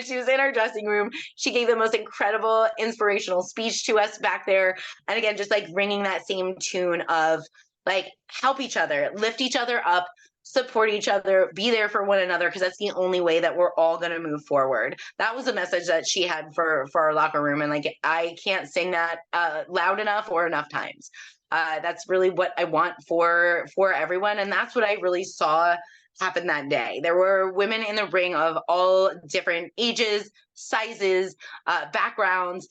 S2: She was in our dressing room. She gave the most incredible, inspirational speech to us back there, and again, just like ringing that same tune of like help each other, lift each other up, support each other, be there for one another, because that's the only way that we're all going to move forward. That was a message that she had for our locker room, and like I can't sing that loud enough or enough times. That's really what I want for everyone, and that's what I really saw happen that day. There were women in the ring of all different ages, sizes, backgrounds,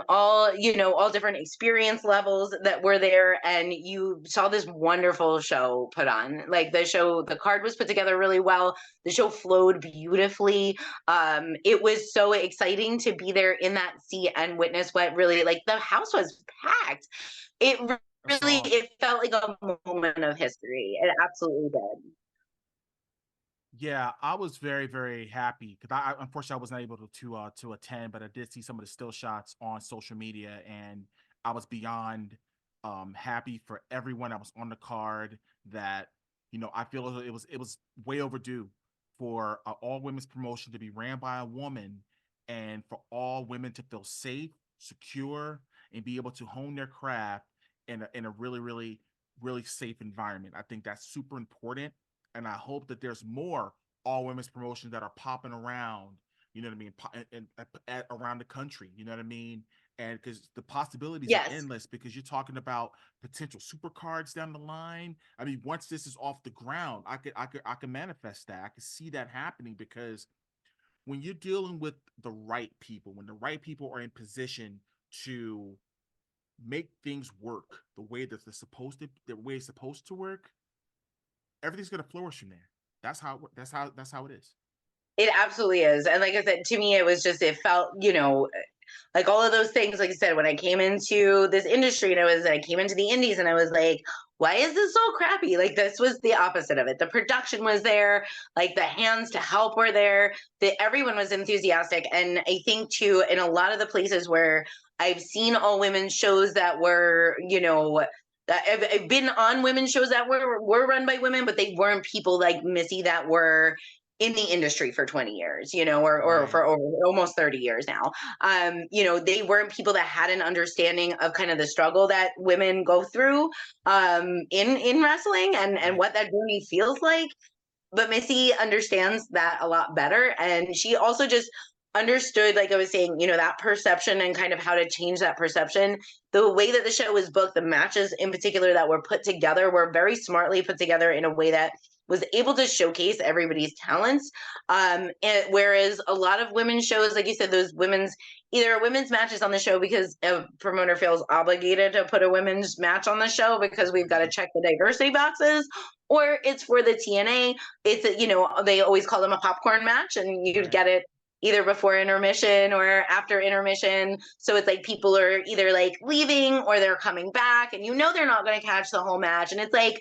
S2: all different experience levels that were there, and you saw this wonderful show put on. Like the card was put together really well. The show flowed beautifully. It was so exciting to be there in that seat and witness what really, like, the house was packed. It really, it felt like a moment of history. It absolutely did.
S1: Yeah, I was very, very happy because unfortunately I was not able to attend, but I did see some of the still shots on social media, and I was beyond happy for everyone that was on the card. That I feel it was way overdue for all women's promotion to be ran by a woman, and for all women to feel safe, secure, and be able to hone their craft in a really, really, really safe environment. I think that's super important, and I hope that there's more all women's promotions that are popping around, you know what I mean, around the country, you know what I mean, and because the possibilities are
S2: Yes.
S1: endless, because you're talking about potential super cards down the line. I mean, once this is off the ground, I could manifest that. I could see that happening, because when you're dealing with the right people, when the right people are in position to make things work the way that the way it's supposed to work, everything's going to flourish from there. That's how it is.
S2: It absolutely is. And like I said, to me, it was just, it felt, like all of those things. Like I said, when I came into this industry and I came into the indies and I was like, why is this so crappy? Like this was the opposite of it. The production was there, like the hands to help were there, that everyone was enthusiastic. And I think too, in a lot of the places where I've seen all women's shows that were, I've been on women's shows that were run by women, but they weren't people like Missy that were in the industry for 20 years, or for over almost 30 years now. They weren't people that had an understanding of kind of the struggle that women go through in wrestling and what that journey feels like. But Missy understands that a lot better. And she also just understood, like I was saying, that perception and kind of how to change that perception. The way that the show was booked, the matches in particular that were put together were very smartly put together in a way that was able to showcase everybody's talents. Whereas a lot of women's shows, like you said, those either women's matches on the show because a promoter feels obligated to put a women's match on the show because we've got to check the diversity boxes, or it's for the TNA. It's, they always call them a popcorn match, and you get it either before intermission or after intermission. So it's like people are either like leaving or they're coming back, and they're not going to catch the whole match. And it's like,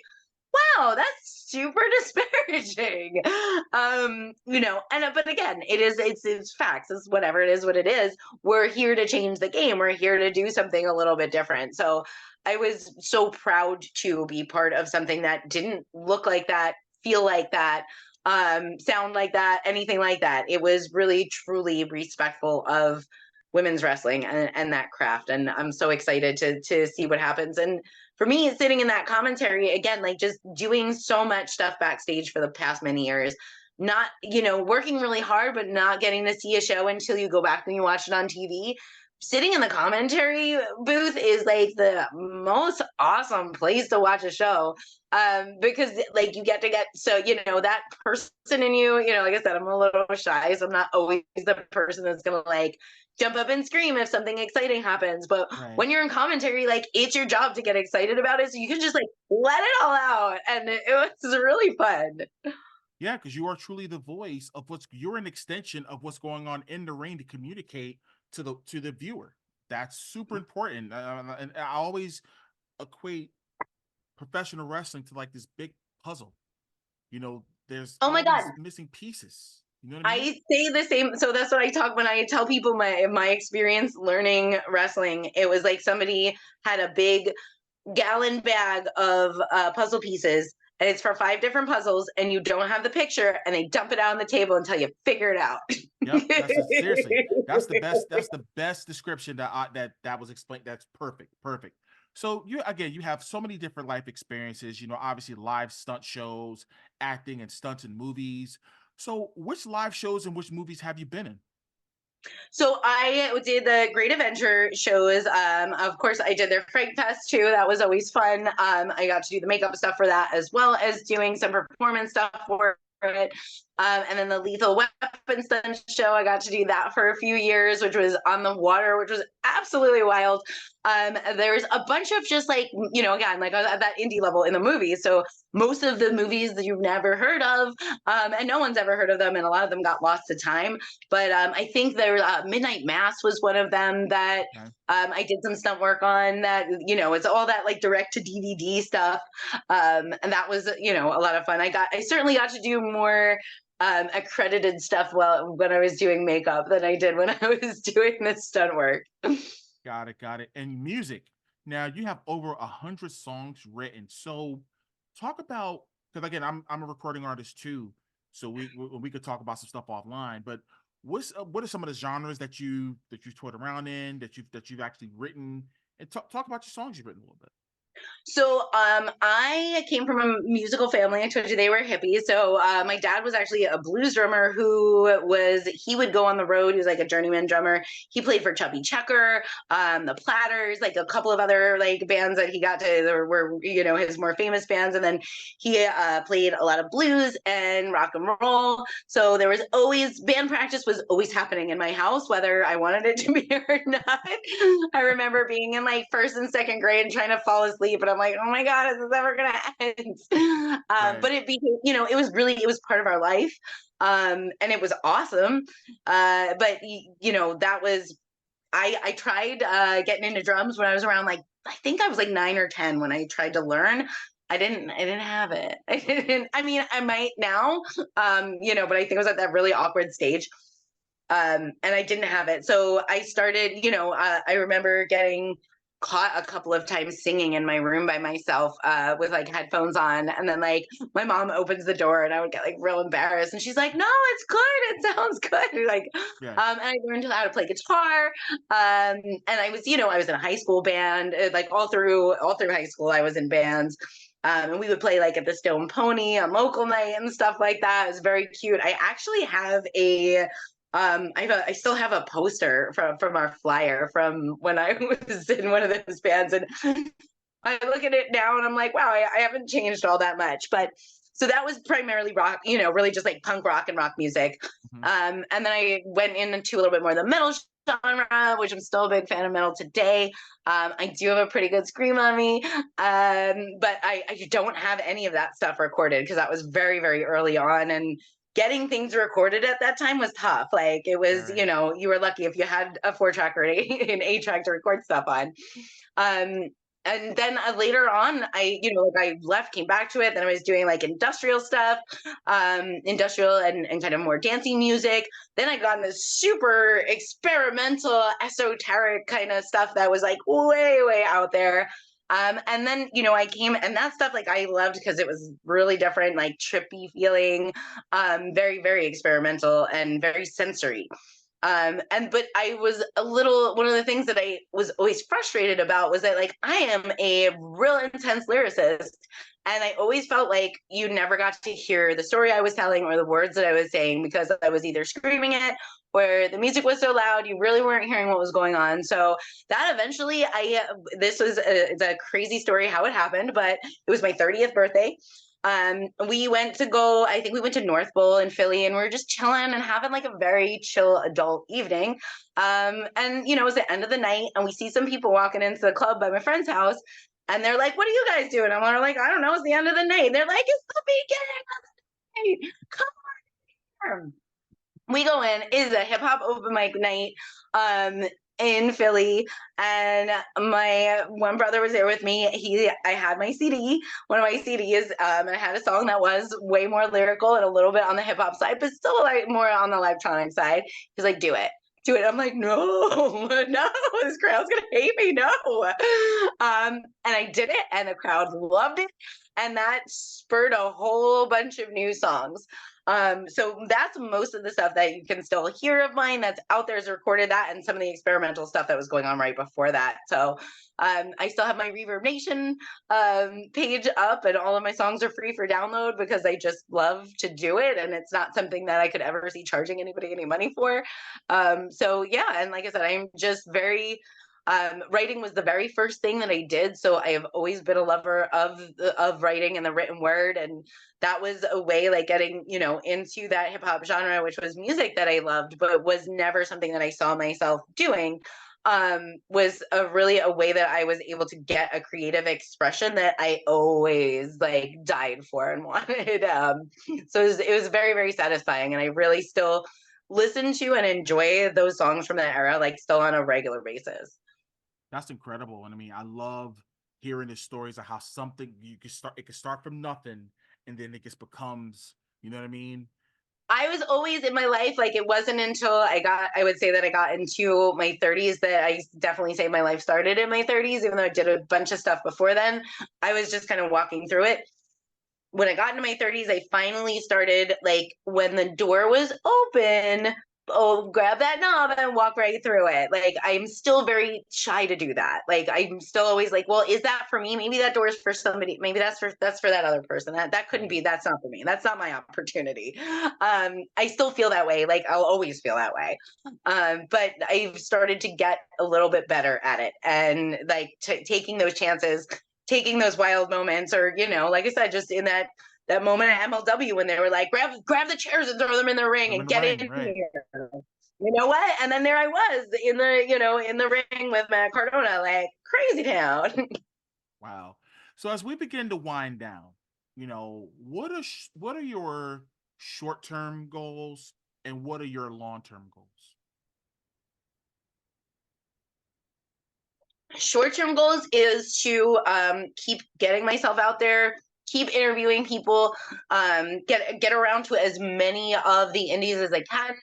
S2: wow, that's super disparaging. But again, it's facts. It's whatever it is, what it is. We're here to change the game. We're here to do something a little bit different. So I was so proud to be part of something that didn't look like that, feel like that, sound like that, anything like that. It was really, truly respectful of women's wrestling and that craft. And I'm so excited to see what happens. And for me, sitting in that commentary, again, like just doing so much stuff backstage for the past many years, not, working really hard, but not getting to see a show until you go back and you watch it on TV. Sitting in the commentary booth is like the most awesome place to watch a show, because like you get so that person in you, like I said, I'm a little shy, so I'm not always the person that's gonna like jump up and scream if something exciting happens. But when you're in commentary, like it's your job to get excited about it, so you can just like let it all out, and it was really fun.
S1: Yeah, because you are truly the voice of you're an extension of what's going on in the ring to communicate to the viewer. That's super important. And I always equate professional wrestling to like this big puzzle. There's
S2: oh my God,
S1: missing pieces. You know what I mean?
S2: I say the same. So that's what I talk when I tell people my experience learning wrestling. It was like somebody had a big gallon bag of puzzle pieces, and it's for 5 different puzzles, and you don't have the picture, and they dump it out on the table until you figure it out.
S1: Yep, seriously, that's the best. That's the best description that was explained. That's perfect. So you have so many different life experiences. Obviously live stunt shows, acting and stunts in movies. So which live shows and which movies have you been in?
S2: So I did the Great Adventure shows. Of course, I did their Fright Fest too. That was always fun. I got to do the makeup stuff for that, as well as doing some performance stuff for it. And then the Lethal Weapon stunt show, I got to do that for a few years, which was on the water, which was absolutely wild. There's a bunch of just like, again, like at that indie level in the movies. So most of the movies that you've never heard of, and no one's ever heard of them, and a lot of them got lost to time. But I think Midnight Mass was one of them that I did some stunt work on. That it's all that like direct to DVD stuff, and that was a lot of fun. I certainly got to do more accredited stuff when I was doing makeup than I did when I was doing the stunt work.
S1: Got it. And music. Now you have over 100 songs written. So talk about, because again, I'm a recording artist too, so we could talk about some stuff offline. But what are some of the genres that you've toured around in, that you've actually written, and talk about your songs you've written a little bit.
S2: So I came from a musical family. I told you they were hippies. So my dad was actually a blues drummer he would go on the road. He was like a journeyman drummer. He played for Chubby Checker, the Platters, like a couple of other like bands that he got to were his more famous bands. And then he played a lot of blues and rock and roll. So there was always band practice was always happening in my house, whether I wanted it to be or not. I remember being in like 1st and 2nd grade and trying to fall asleep, but I'm like, oh my God, is this ever gonna end? But it became, it was part of our life, and it was awesome. But that was I tried getting into drums when I was around, like, I think I was like 9 or 10 when I tried to learn. I didn't have it. I mean, I might now, but I think I was at that really awkward stage. And I didn't have it. So I started, I remember getting caught a couple of times singing in my room by myself with like headphones on. And then like my mom opens the door and I would get like real embarrassed. And she's like, no, it's good. It sounds good. Like,
S1: Yeah.
S2: and I learned how to play guitar. And I was, I was in a high school band, like all through high school, I was in bands. And we would play like at the Stone Pony on local night and stuff like that. It was very cute. I actually have I still have a poster from our flyer from when I was in one of those bands, and I look at it now and I'm like, wow, I haven't changed all that much. But so that was primarily rock, really just like punk rock and rock music.
S1: Mm-hmm.
S2: And then I went into a little bit more of the metal genre, which I'm still a big fan of metal today. I do have a pretty good scream on me, but I don't have any of that stuff recorded because that was very, very early on. And getting things recorded at that time was tough. Like it was,
S1: Very.
S2: you were lucky if you had a 4-track or an 8-track to record stuff on. Um, and then later on, I left, came back to it. Then I was doing like industrial stuff, industrial and kind of more dancing music. Then I got into super experimental, esoteric kind of stuff that was like way, way out there. And then, I came and that stuff like I loved because it was really different, like trippy feeling, very, very experimental and very sensory. But I was one of the things that I was always frustrated about was that like I am a real intense lyricist. And I always felt like you never got to hear the story I was telling or the words that I was saying because I was either screaming it or the music was so loud, you really weren't hearing what was going on. So that eventually this was it's a crazy story how it happened, but it was my 30th birthday. We went to I think we went to North Bowl in Philly and we were just chilling and having like a very chill adult evening. And it was the end of the night and we see some people walking into the club by my friend's house and they're like, what are you guys doing? And we're like, I don't know, it's the end of the night. And they're like, it's the beginning of the night. Come on. We go in, is a hip hop open mic night. In Philly, and my one brother was there with me. I had my CD, one of my CDs, and I had a song that was way more lyrical and a little bit on the hip hop side, but still like more on the electronic side. He's like, do it. I'm like, no, this crowd's gonna hate me, no. And I did it, and the crowd loved it, and that spurred a whole bunch of new songs. So that's most of the stuff that you can still hear of mine that's out there is recorded, that and some of the experimental stuff that was going on right before that. So I still have my Reverb Nation page up and all of my songs are free for download because I just love to do it. And it's not something that I could ever see charging anybody any money for. So yeah, and like I said, I'm just very writing was the very first thing that I did. So I have always been a lover of writing and the written word. And that was a way like getting, into that hip hop genre, which was music that I loved, but was never something that I saw myself doing. Was really a way that I was able to get a creative expression that I always like died for and wanted. So it was very, very satisfying. And I really still listen to and enjoy those songs from that era, like still on a regular basis.
S1: That's incredible. And I mean, I love hearing the stories of how something it can start from nothing and then it just becomes, you know what I mean?
S2: I was always in my life, like it wasn't until I would say that I got into my 30s that I definitely say my life started in my 30s, even though I did a bunch of stuff before then. I was just kind of walking through it. When I got into my 30s, I finally started like when the door was open, grab that knob and walk right through it. Like I'm still very shy to do that. Like I'm still always like, well, is that for me? Maybe that door is for somebody. Maybe that's for that other person. That couldn't be. That's not for me. That's not my opportunity. I still feel that way. Like I'll always feel that way. But I've started to get a little bit better at it and like taking those chances, taking those wild moments, or like I said, just in that moment at MLW when they were like, grab the chairs and throw them in the ring and get in
S1: Right.
S2: here. You know what? And then there I was in the ring with Matt Cardona, like crazy town.
S1: Wow. So as we begin to wind down, what are your short-term goals and what are your long-term goals?
S2: Short-term goals is to keep getting myself out there, keep interviewing people, get around to as many of the indies as I can,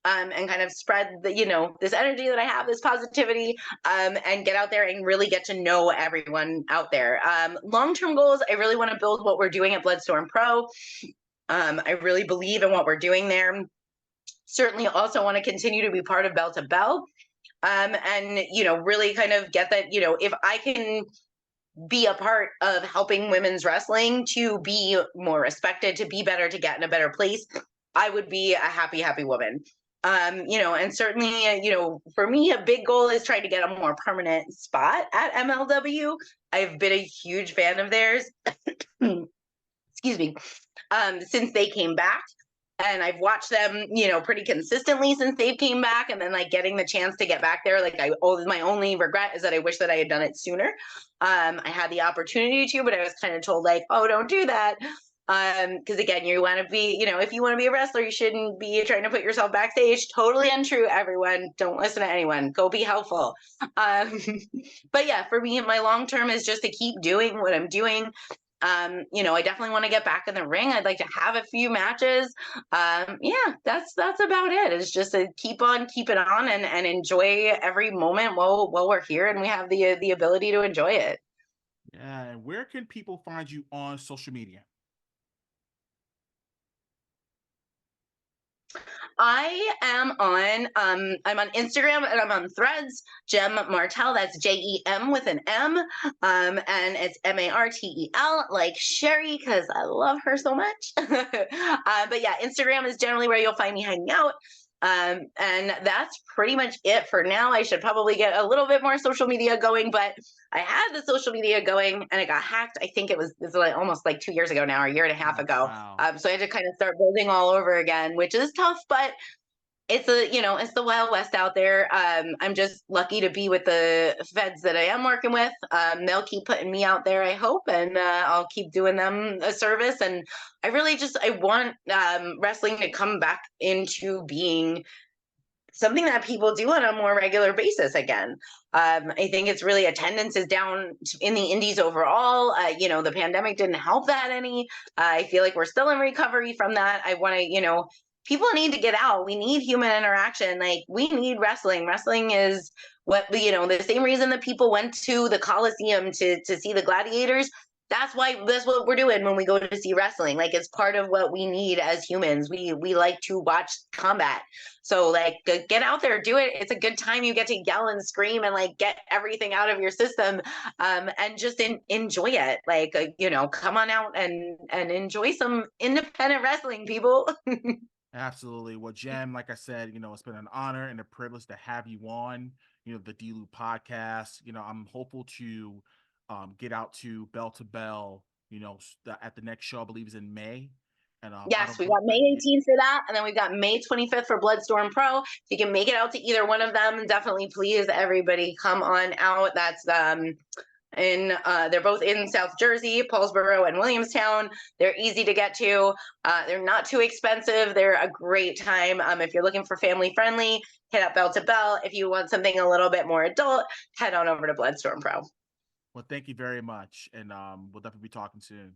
S2: and kind of spread the, this energy that I have, this positivity, and get out there and really get to know everyone out there. Long-term goals, I really want to build what we're doing at Bloodstorm Pro. I really believe in what we're doing there. Certainly also want to continue to be part of Belle to Belle. And, really kind of get that, if I can be a part of helping women's wrestling to be more respected, to be better, to get in a better place, I would be a happy, happy woman. And certainly, for me, a big goal is trying to get a more permanent spot at MLW. I've been a huge fan of theirs. Excuse me. Since they came back. And I've watched them, pretty consistently since they've came back. And then like getting the chance to get back there, my only regret is that I wish that I had done it sooner. I had the opportunity to, but I was kind of told like, oh, don't do that. Because again, you want to be, if you want to be a wrestler, you shouldn't be trying to put yourself backstage. Totally untrue, everyone. Don't listen to anyone. Go be helpful. But yeah, for me, my long term is just to keep doing what I'm doing. I definitely want to get back in the ring. I'd like to have a few matches. Yeah, that's about it. It's just to keep on keeping on and enjoy every moment while we're here and we have the ability to enjoy it.
S1: Yeah, and where can people find you on social media?
S2: I'm on Instagram and I'm on Threads, Jem Martel, that's Jem with an M. And it's Martel, like Sherry, because I love her so much. But yeah, Instagram is generally where you'll find me hanging out. And that's pretty much it for now. I should probably get a little bit more social media going, but I had the social media going and it got hacked. I think it was like almost like 2 years ago now, or a year and a half
S1: Oh,
S2: ago.
S1: wow.
S2: So I had to kind of start building all over again, which is tough, but it's the Wild West out there. I'm just lucky to be with the feds that I am working with. They'll keep putting me out there, I hope, and I'll keep doing them a service. And I want wrestling to come back into being something that people do on a more regular basis again. I think it's really attendance is down in the indies overall. The pandemic didn't help that any. I feel like we're still in recovery from that. I want to, people need to get out. We need human interaction. Like we need wrestling. Wrestling is the same reason that people went to the Coliseum to see the gladiators. That's what we're doing when we go to see wrestling. Like it's part of what we need as humans. We like to watch combat. So like get out there, do it. It's a good time. You get to yell and scream and like get everything out of your system, and just enjoy it. Like come on out and enjoy some independent wrestling, people.
S1: Absolutely. Well, Jem, like I said, it's been an honor and a privilege to have you on, the D-Lew Podcast. I'm hopeful to get out to Belle to Belle, at the next show, I believe is in May. And I
S2: Yes,
S1: don't
S2: we
S1: bel
S2: got May 18th for that, and then we've got May 25th for Bloodstorm Pro. If you can make it out to either one of them, definitely please everybody come on out. That's they're both in South Jersey, Paulsboro and Williamstown. They're easy to get to. They're not too expensive. They're a great time. If you're looking for family friendly, hit up Belle to Belle. If you want something a little bit more adult, head on over to Bloodstorm Pro.
S1: well, thank you very much. And we'll definitely be talking soon.